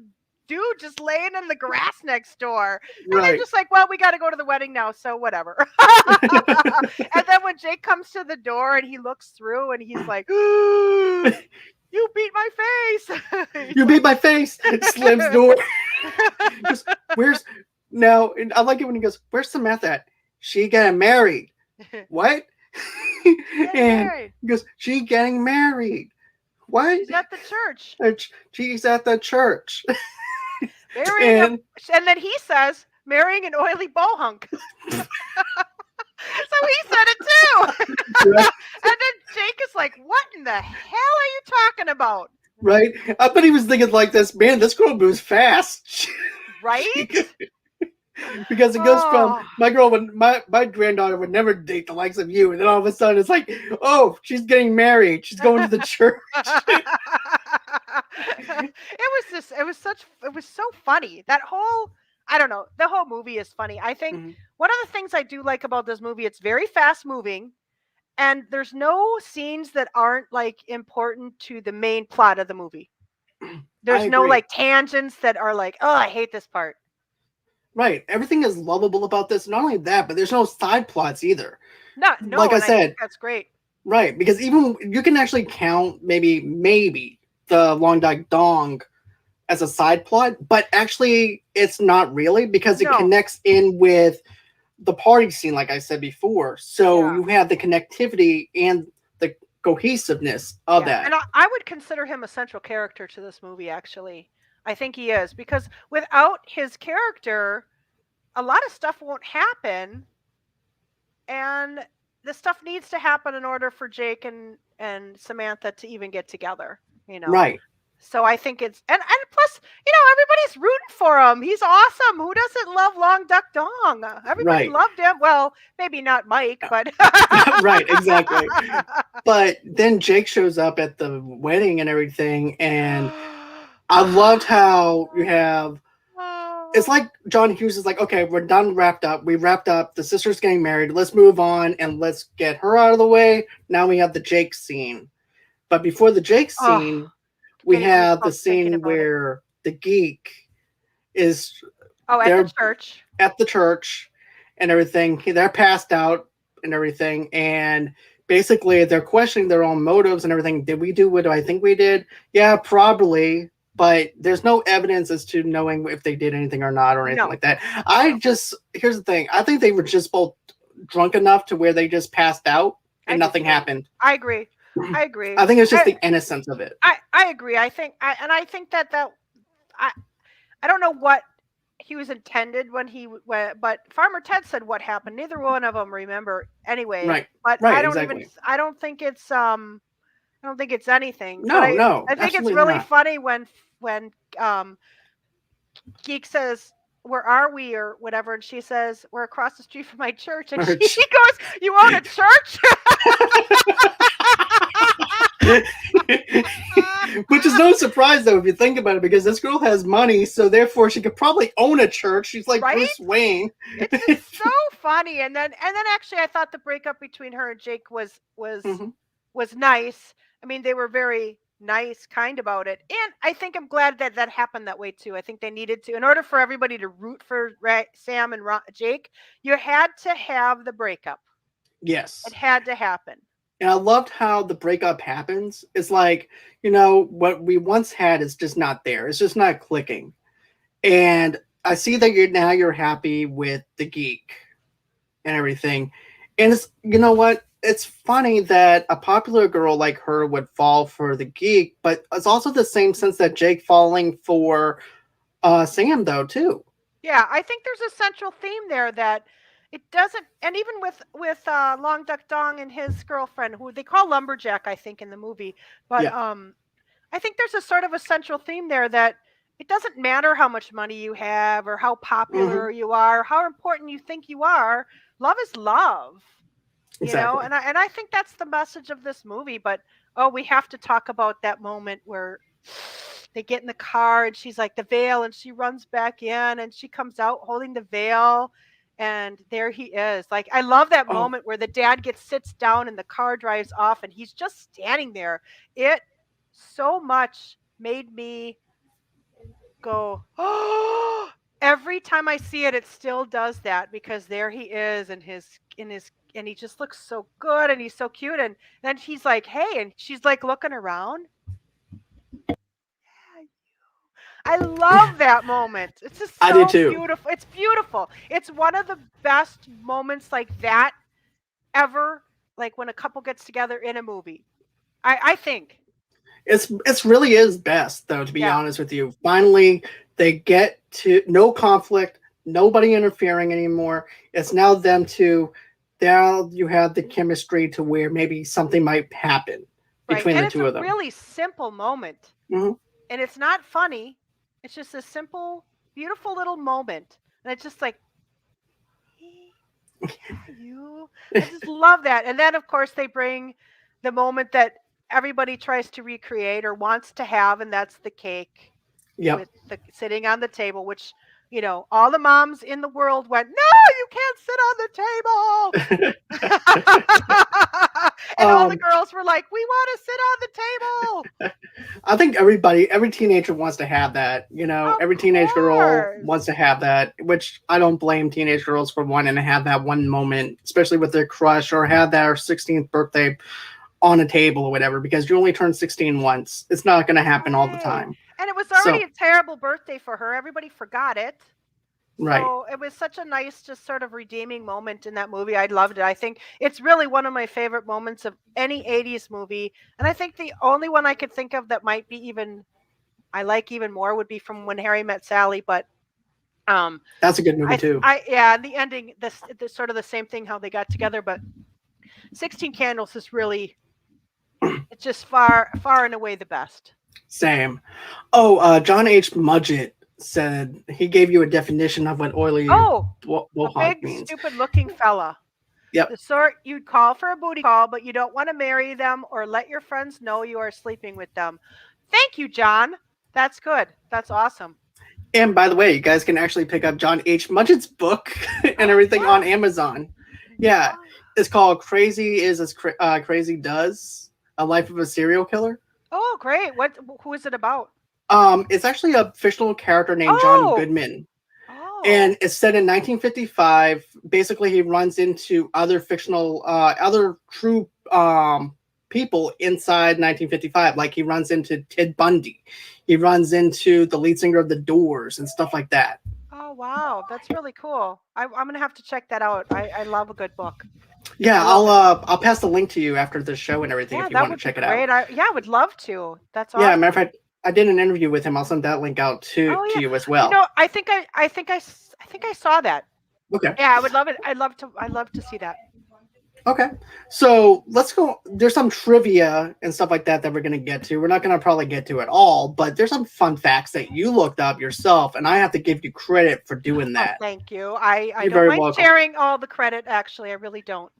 dude just laying in the grass next door, and they're Right. just like, "Well, we got to go to the wedding now, so whatever." And then when Jake comes to the door and he looks through, and he's like, "You beat my face." You beat my face. Slams door. Goes, "Where's now?" And I like it when he goes, "Where's Samantha at?" "She getting married." "What?" And married. he goes, "She getting married." "What?" She's at the church. "She's at the church." Marrying And and then he says, "Marrying an oily bohunk." So he said it too. right, And then Jake is like, "What in the hell are you talking about?" right. I bet he was thinking like this, man, this girl moves fast. Right? Because it goes from Oh. my girl would my granddaughter would never date the likes of you, and then all of a sudden it's like, oh, she's getting married, she's going to the church. It was so funny. That whole I don't know, the whole movie is funny. I think Mhm. one of the things I do like about this movie, it's very fast moving, and there's no scenes that aren't like important to the main plot of the movie. I There's no agree. like tangents that are like, "Oh, I hate this part." Right, everything is lovable about this. Not only that, but there's no side plots either. No, Like I and I think said, that's great. right, because even you can actually count maybe the Long Dike Dong as a side plot, but actually it's not really because it No. connects in with the party scene, like I said before. So Yeah. you have the connectivity and the cohesiveness of Yeah. that. And I would consider him a central character to this movie, actually. I think he is because without his character, a lot of stuff won't happen, and the stuff needs to happen in order for Jake and Samantha to even get together, you know. Right. So I think it's and plus, everybody's rooting for him. He's awesome. Who doesn't love Long Duck Dong? Everybody Right. loved him. Well, maybe not Mike, but Right, exactly. But then Jake shows up at the wedding and everything, and I loved how you have. It's like John Hughes is like, okay, we're done, wrapped up. We wrapped up. The sister's getting married. Let's move on and let's get her out of the way. Now we have the Jake scene. But before the Jake Oh, scene, we getting have the goosebumps thinking scene about it. where the geek is Oh, at the they're church. at the church and everything. They're passed out and everything, and basically they're questioning their own motives and everything. Did we do what I think we did? Yeah, probably. But there's no evidence as to knowing if they did anything or not or anything No, like that. no, Here's the thing. I think they were just both drunk enough to where they just passed out I and do nothing too. happened. I agree. I agree. I think it's just the innocence of it. I agree. I think that I I don't know what he was intended when but Farmer Ted said what happened. Neither one of them remember anyway. Right. But Right, exactly. I don't think I don't think it's anything. But No, no, I think it's absolutely really not. funny when Geek says, "Where are we?" or whatever, and she says, "We're across the street from my church," and he Merch. goes, "You own a church?" Which is no surprise though if you think about it, because this girl has money, so therefore she could probably own a church. She's like Right? Bruce Wayne. It's just so funny. And then actually I thought the breakup between her and Jake Mhm. was nice. I mean, they were very nice, kind about it. And I think I'm glad that that happened that way too. I think they needed to, in order for everybody to root for Sam and Jake, you had to have the breakup. It Yes. had to happen. And I loved how the breakup happens. It's like, what we once had is just not there. It's just not clicking. And I see that you're happy with the geek and everything. And it's, you know what? It's funny that a popular girl like her would fall for the geek, but it's also the same sense that Jake falling for Sam though too. Yeah, I think there's a central theme there that it doesn't, and even with Long Duck Dong and his girlfriend, who they call Lumberjack, I think, in the movie. But Yeah. I think there's a sort of a central theme there that it doesn't matter how much money you have or how Hmm. popular you are, how important you think you are. Love is love, Exactly. and I think that's the message of this movie. But oh, we have to talk about that moment where they get in the car and she's like the veil, and she runs back in and she comes out holding the veil, and there he is. Like, I love that Oh, moment where the dad sits down and the car drives off and he's just standing there. It so much made me go, oh, every time I see it, it still does that, because there he is and he just looks so good and he's so cute. And then she's like, hey, and she's like looking around. I love that moment. It's just I did so too. beautiful. It's beautiful. It's one of the best moments like that ever, like when a couple gets together in a movie. I think. It's really is best though, to be Yeah. honest with you. Finally, they get to no conflict, nobody interfering anymore. It's now them two. Now you have the chemistry to where maybe something might happen Right. between And the it's two a of them. really simple moment. Hmm. And it's not funny. It's just a simple, beautiful little moment. And it's just like, "Hey, yeah, you." I just love that. And then, of course, they bring the moment that everybody tries to recreate or wants to have, and that's the cake Yep. with the sitting on the table, which, all the moms in the world went, "No, you can't sit on the table." And all the um, girls were like, "We want to sit on the table." I think every teenager wants to have that. Of Every teenage girl course. wants to have that, which I don't blame teenage girls for wanting to have that one moment, especially with their crush or have their 16th birthday on a table or whatever, because you only turn 16 once. It's not going to happen all the Right. time. And it was already So, a terrible birthday for her. Everybody forgot it. right. So it was such a nice, just sort of redeeming moment in that movie. I loved it. I think it's really one of my favorite moments of any 80s movie. And I think the only one I could think of that might be even, I like even more, would be from When Harry Met Sally. But um, That's a good movie too. yeah, the ending, this sort of the same thing, how they got together. But 16 Candles is really, it's just far, far and away the best. Same. Oh, John H. Mudgett said he gave you a definition of what oily Oh, a blowhog big, means. stupid looking fella. Yep. The sort you'd call for a booty call, but you don't want to marry them or let your friends know you are sleeping with them. Thank you, John. That's good. That's awesome. And by the way, you guys can actually pick up John H. Mudgett's book and everything on What? Amazon. Yeah, What? it's called "Crazy Is as Crazy Does: A Life of a Serial Killer." Oh, great. Who is it about? It's actually a fictional character named John Oh. Goodman, Oh. and it's set in 1955. Basically, he runs into other fictional, other true people inside 1955. Like he runs into Ted Bundy, he runs into the lead singer of the Doors and stuff like that. Oh, wow. That's really cool. I'm gonna have to check that out. I love a good book. Yeah, I love it. I'll pass the link to you after the show and everything Yeah, if you that want to would be check it out. great. I would love to. That's Yeah, matter of awesome. fact, I did an interview with him. I'll send that link out Oh to yeah. you as well. I think I saw that. Okay. Yeah, I would love it. I'd love to see that. Okay. So let's go. There's some trivia and stuff like that that we're going to get to. We're not going to probably get to it all, but there's some fun facts that you looked up yourself, and I have to give you credit for doing Oh, that. thank you. I You're don't very mind welcome. sharing all the credit, actually. I really don't.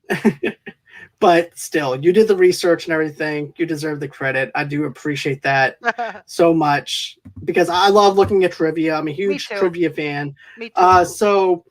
But still, you did the research and everything. You deserve the credit. I do appreciate that so much because I love looking at trivia. I'm a Me huge too. trivia fan. Me too. So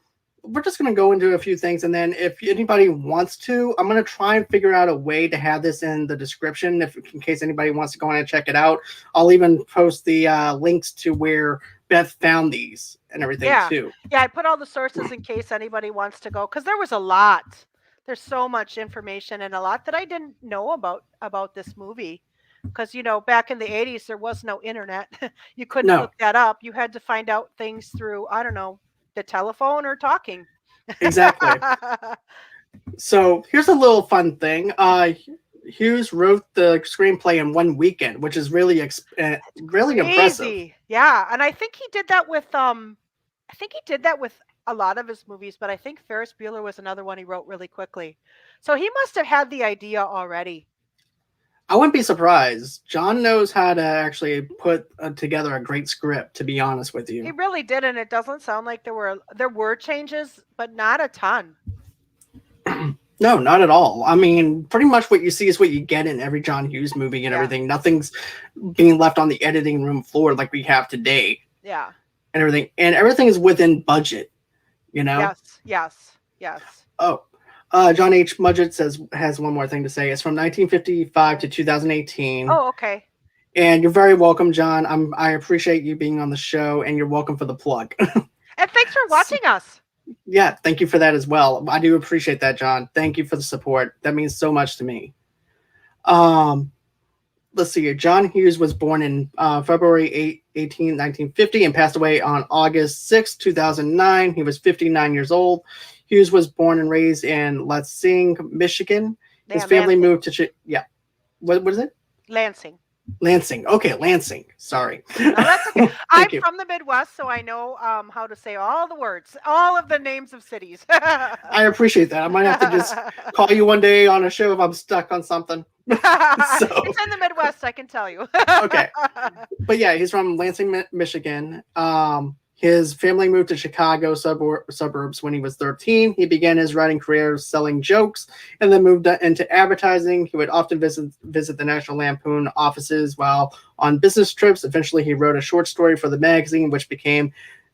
we're just going to go into a few things. And then if anybody wants to, I'm going to try and figure out a way to have this in the description if in case anybody wants to go in and check it out. I'll even post the links to where Beth found these and everything Yeah. too. Yeah, I put all the sources in case anybody wants to go because there was a lot. There's so much information and a lot that I didn't know about this movie. Because back in the 80s there was no internet. You couldn't No, look that up. You had to find out things through, I don't know, the telephone or talking. exactly. So here's a little fun thing. Hughes wrote the screenplay in one weekend, which is really impressive. Crazy. Yeah, and I think he did that with a lot of his movies, but I think Ferris Bueller was another one he wrote really quickly. So he must have had the idea already. I wouldn't be surprised. John knows how to actually put together a great script. To be honest with He you, really did, and it doesn't sound like there were changes, but not a ton. no, not at all. I mean, pretty much what you see is what you get in every John Hughes movie and Yeah. everything. Nothing's being left on the editing room floor like we have today Yeah. and everything. And everything is within budget. You know. Yes. Yes. Yes. Oh, John H. Mudgett has one more thing to say. It's from 1955 to 2018. Oh, okay. And you're very welcome, John. I appreciate you being on the show, and you're welcome for the plug. And thanks for watching us. Yeah, thank you for that as well. I do appreciate that, John. Thank you for the support. That means so much to me. Um, let's see here. John Hughes was born in February 18, 1950 and passed away on August 6, 2009. He was 59 years old. Hughes was born and raised in Lansing, Michigan. His Yeah, family Lansing. moved to what is it? Lansing. Lansing. Okay, Lansing. Sorry. No, that's okay. I'm Thank you. from the Midwest, so I know how to say all the words, all of the names of cities. I appreciate that. I might have to just call you one day on a show if I'm stuck on something. It's in the Midwest, I can tell you. Okay. But yeah, he's from Lansing, Michigan. His family moved to Chicago suburbs when he was 13. He began his writing career selling jokes and then moved into advertising. He would often visit the National Lampoon offices while on business trips. Eventually, he wrote a short story for the magazine, which became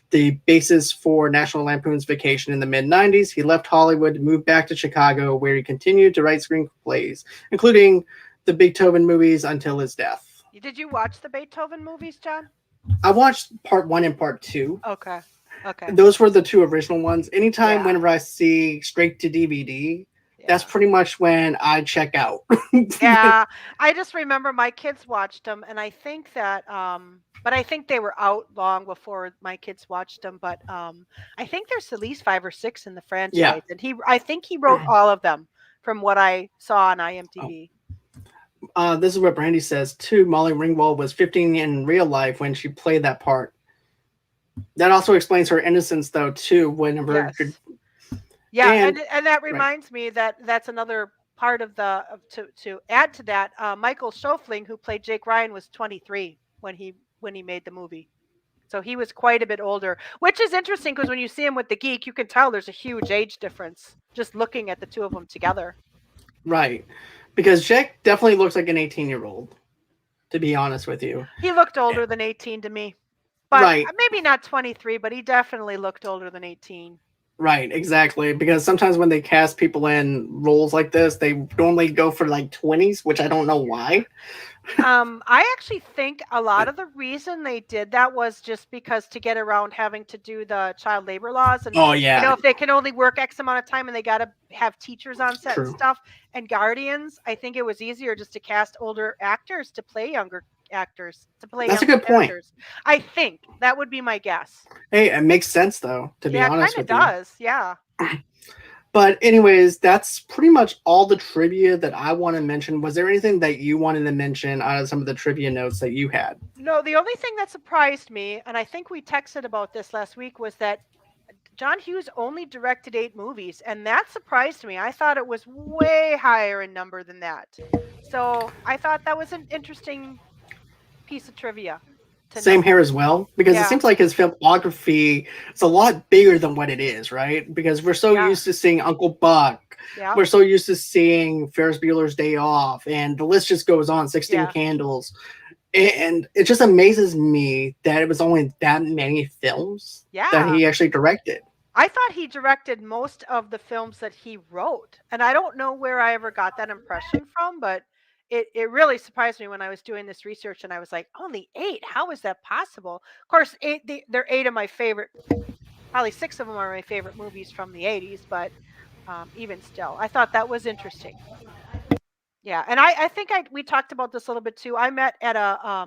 the basis for National Lampoon's Vacation in the mid-90s. He left Hollywood, moved back to Chicago, where he continued to write screenplays, including the Beethoven movies until his death. Did you watch the Beethoven movies, John? I watched part 1 and part 2. Okay. Okay. Those were the two original ones. Anytime Yeah. whenever I see straight to DVD, that's Yeah. pretty much when I check out. Yeah. I just remember my kids watched them, and I think that, but I think they were out long before my kids watched them. But I think there's at least 5 or 6 in the Yeah. franchise, and I think he wrote all of them, from what I saw on IMDb. This is what Brandy says too. Molly Ringwald was 15 in real life when she played that part. That also explains her innocence, though, too. Whenever, Yes. Yeah, and and that reminds me that that's another part of to add to that. Michael Schofling, who played Jake Ryan, was 23 when he made the movie, so he was quite a bit older, which is interesting because when you see him with the geek, you can tell there's a huge age difference just looking at the two of them together. right, because Jack definitely looks like an 18-year-old. To be honest with you, He looked older than 18 to me, but Right. maybe not 23, but he definitely looked older than 18. right, exactly. Because sometimes when they cast people in roles like this, they normally go for like 20s, which I don't know why. I actually think a lot of the reason they did that was just because to get around having to do the child labor laws and Oh yeah, if they can only work X amount of time and they got to have teachers on set and true. stuff and guardians, I think it was easier just to cast older actors to play younger actors to play That's a younger good point. characters. I think that would be my guess. Hey, it makes sense though, to be Yeah, it kind honest of with you. does. Yeah. But anyways, that's pretty much all the trivia that I want to mention. Was there anything that you wanted to mention out of some of the trivia notes that you had? No, the only thing that surprised me, and I think we texted about this last week, was that John Hughes only directed 8 movies, and that surprised me. I thought it was way higher in number than that. So I thought that was an interesting piece of trivia to Same know. here as well, because it Yeah, seems like his filmography is a lot bigger than what it is, right? Because we're so yeah, used to seeing Uncle Buck, yeah, we're so used to seeing Ferris Bueller's Day Off, and the list just goes on, 16 yeah, Candles. And it just amazes me that it was only that many films that yeah. he actually directed. I thought he directed most of the films that he wrote, and I don't know where I ever got that impression from, but it really surprised me when I was doing this research, and I was like, only 8? How is that possible? Of course, they're 8 of my favorite. Probably 6 of them are my favorite movies from the 80s, but even still, I thought that was interesting. Yeah, and I think we talked about this a little bit too. I met at a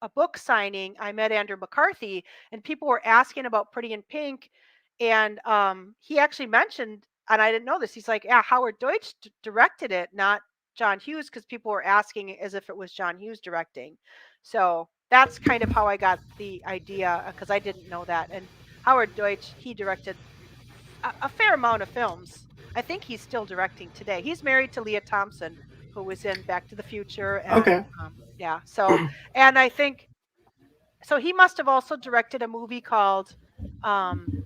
a book signing. I met Andrew McCarthy, and people were asking about Pretty in Pink, and he actually mentioned, and I didn't know this. He's like, "Yeah, Howard Deutsch directed it, not John Hughes," because people were asking as if it was John Hughes directing. So that's kind of how I got the idea because I didn't know that. And Howard Deutsch, he directed a fair amount of films. I think he's still directing today. He's married to Leah Thompson, who was in Back to the Future, and Okay. yeah. So, and I think so. He must have also directed a movie called, um,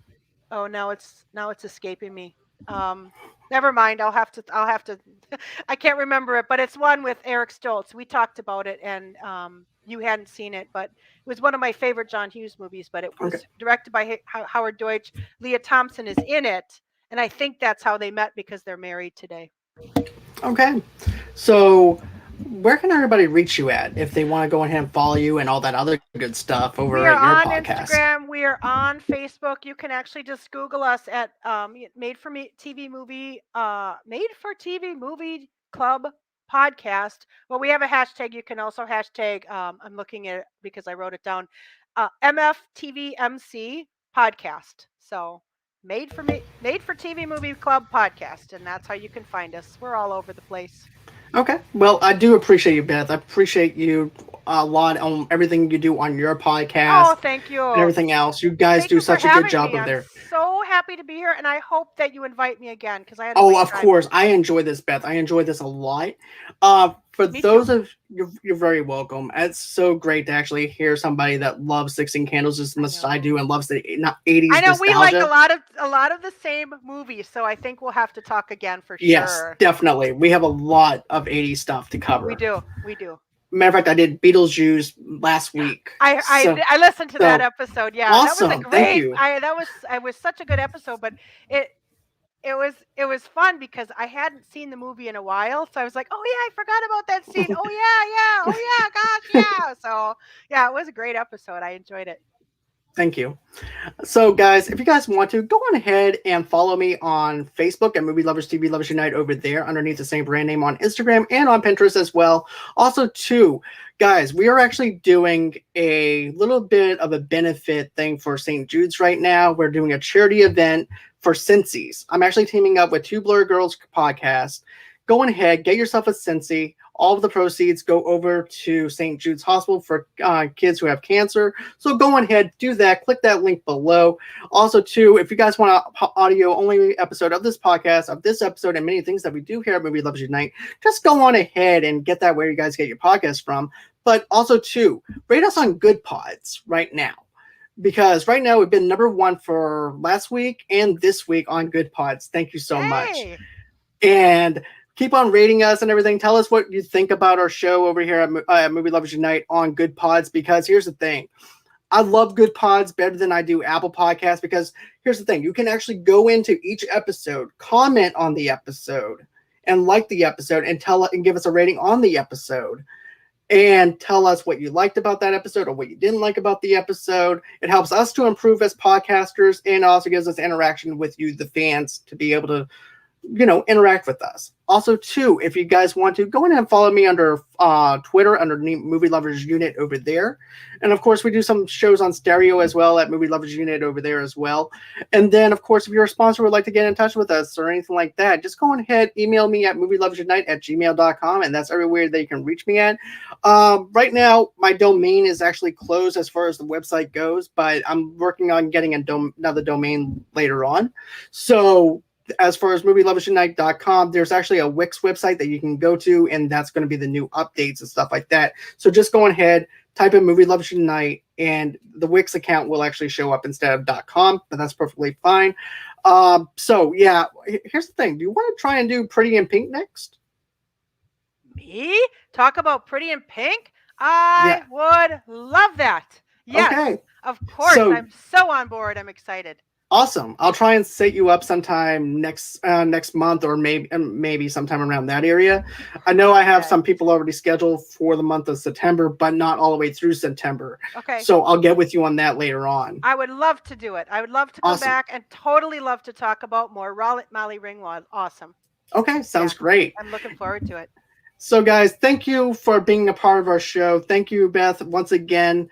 oh, now it's escaping me. Um, Never mind. I'll have to. I can't remember it, but it's one with Eric Stoltz. We talked about it, and you hadn't seen it, but it was one of my favorite John Hughes movies. But it Okay. was directed by Howard Deutsch. Leah Thompson is in it, and I think that's how they met because they're married today. Okay. So, where can everybody reach you at if they want to go ahead and follow you and all that other good stuff over We at are your on podcast? Instagram. We are on Facebook. You can actually just Google us at Made for Me TV Movie, Made for TV Movie Club Podcast. Well, we have a hashtag. You can also hashtag. I'm looking at it because I wrote it down. MFTVMC Podcast. So Made for TV Movie Club Podcast, and that's how you can find us. We're all over the place. Okay. Well, I do appreciate you, Beth. I appreciate you a lot on everything you do on your podcast Oh, thank and you. everything else. You guys Thank do you for such a good having job me. over I'm there. so happy to be here, and I hope that you invite me again because I had a Oh, great of time. course. I enjoy this, Beth. I enjoy this a lot. For Me too. those of you're very welcome. It's so great to actually hear somebody that loves 16 Candles as I much as I know. do and loves the not I 80s know we like nostalgia. a lot of the same movies, so I think we'll have to talk again for Yes, sure. definitely. We have a lot of 80s stuff to We cover. do. We do. Matter of fact, I did Beetlejuice last week. I listened to that So episode. Yeah, that was a awesome. Thank great. you. I was such a good episode, but it it was fun because I hadn't seen the movie in a while, so I was like, oh yeah, I forgot about that scene. Oh yeah, yeah. Oh yeah, gosh, yeah. So yeah, it was a great episode. I enjoyed it. Thank you. So, guys, if you guys want to, go on ahead and follow me on Facebook at Movie Lovers TV Lovers Unite over there underneath the same brand name on Instagram and on Pinterest as well. Also, too, guys, we are actually doing a little bit of a benefit thing for St. Jude's right now. We're doing a charity event for Cincy's. I'm actually teaming up with Two Blur Girls podcast. Go on ahead, get yourself a Cincy. All of the proceeds go over to St. Jude's Hospital for kids who have cancer. So go on ahead, do that. Click that link below. Also, too, if you guys want an audio only episode of this podcast, of this episode, and many things that we do here at Movie Loves Unite, just go on ahead and get that where you guys get your podcast from. But also, too, rate us on Good Pods right now. Because right now we've been number one for last week and this week on Good Pods. Thank you so much. Hey, And keep on rating us and everything. Tell us what you think about our show over here at Movie Lovers Unite on Good Pods. Because here's the thing. I love Good Pods better than I do Apple Podcasts because here's the thing. You can actually go into each episode, comment on the episode, and like the episode and give us a rating on the episode and tell us what you liked about that episode or what you didn't like about the episode. It helps us to improve as podcasters and also gives us interaction with you, the fans, to be able to interact with us. Also, too, if you guys want to, go ahead and follow me under Twitter under Movie Lovers Unit over there. And of course, we do some shows on stereo as well at Movie Lovers Unit over there as well. And then, of course, if you're a sponsor would like to get in touch with us or anything like that, just go ahead, email me at movieloversunite@gmail.com, and that's everywhere that you can reach me at. Right now, my domain is actually closed as far as the website goes, but I'm working on getting another domain later on. So as far as movieloversunite.com, there's actually a Wix website that you can go to, and that's going to be the new updates and stuff like that. So just go ahead, type in Movie Lovers Unite, and the Wix account will actually show up instead of .com, but that's perfectly fine. So yeah, here's the thing. Do you want to try and do Pretty in Pink next? Me? Talk about Pretty in Pink? I would love that. Yes, okay. Of course. So, I'm so on board. I'm excited. Awesome. I'll try and set you up sometime next month or maybe sometime around that area. I know I have some people already scheduled for the month of September, but not all the way through September. Okay. So I'll get with you on that later on. I would love to do it. I would love to come back and totally love to talk about more Molly Ringwald. Awesome. Okay. Sounds great. I'm looking forward to it. So guys, thank you for being a part of our show. Thank you, Beth, once again.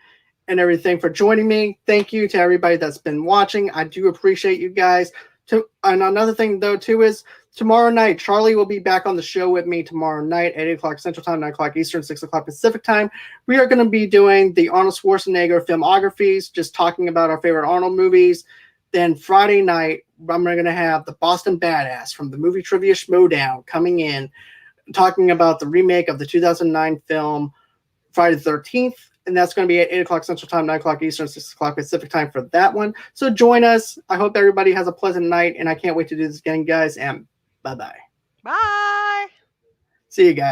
And everything for joining me. Thank you to everybody that's been watching. I do appreciate you guys. And another thing though too is tomorrow night, Charlie will be back on the show with me tomorrow night at 8 o'clock Central Time, 9 o'clock Eastern, 6 o'clock Pacific Time. We are going to be doing the Arnold Schwarzenegger filmographies, just talking about our favorite Arnold movies. Then Friday night, I'm going to have the Boston Badass from the movie Trivia Schmodown coming in, talking about the remake of the 2009 film Friday the 13th. And that's going to be at 8 o'clock Central Time, 9 o'clock Eastern, 6 o'clock Pacific Time for that one. So join us. I hope everybody has a pleasant night, and I can't wait to do this again, guys. And bye-bye. Bye. See you guys.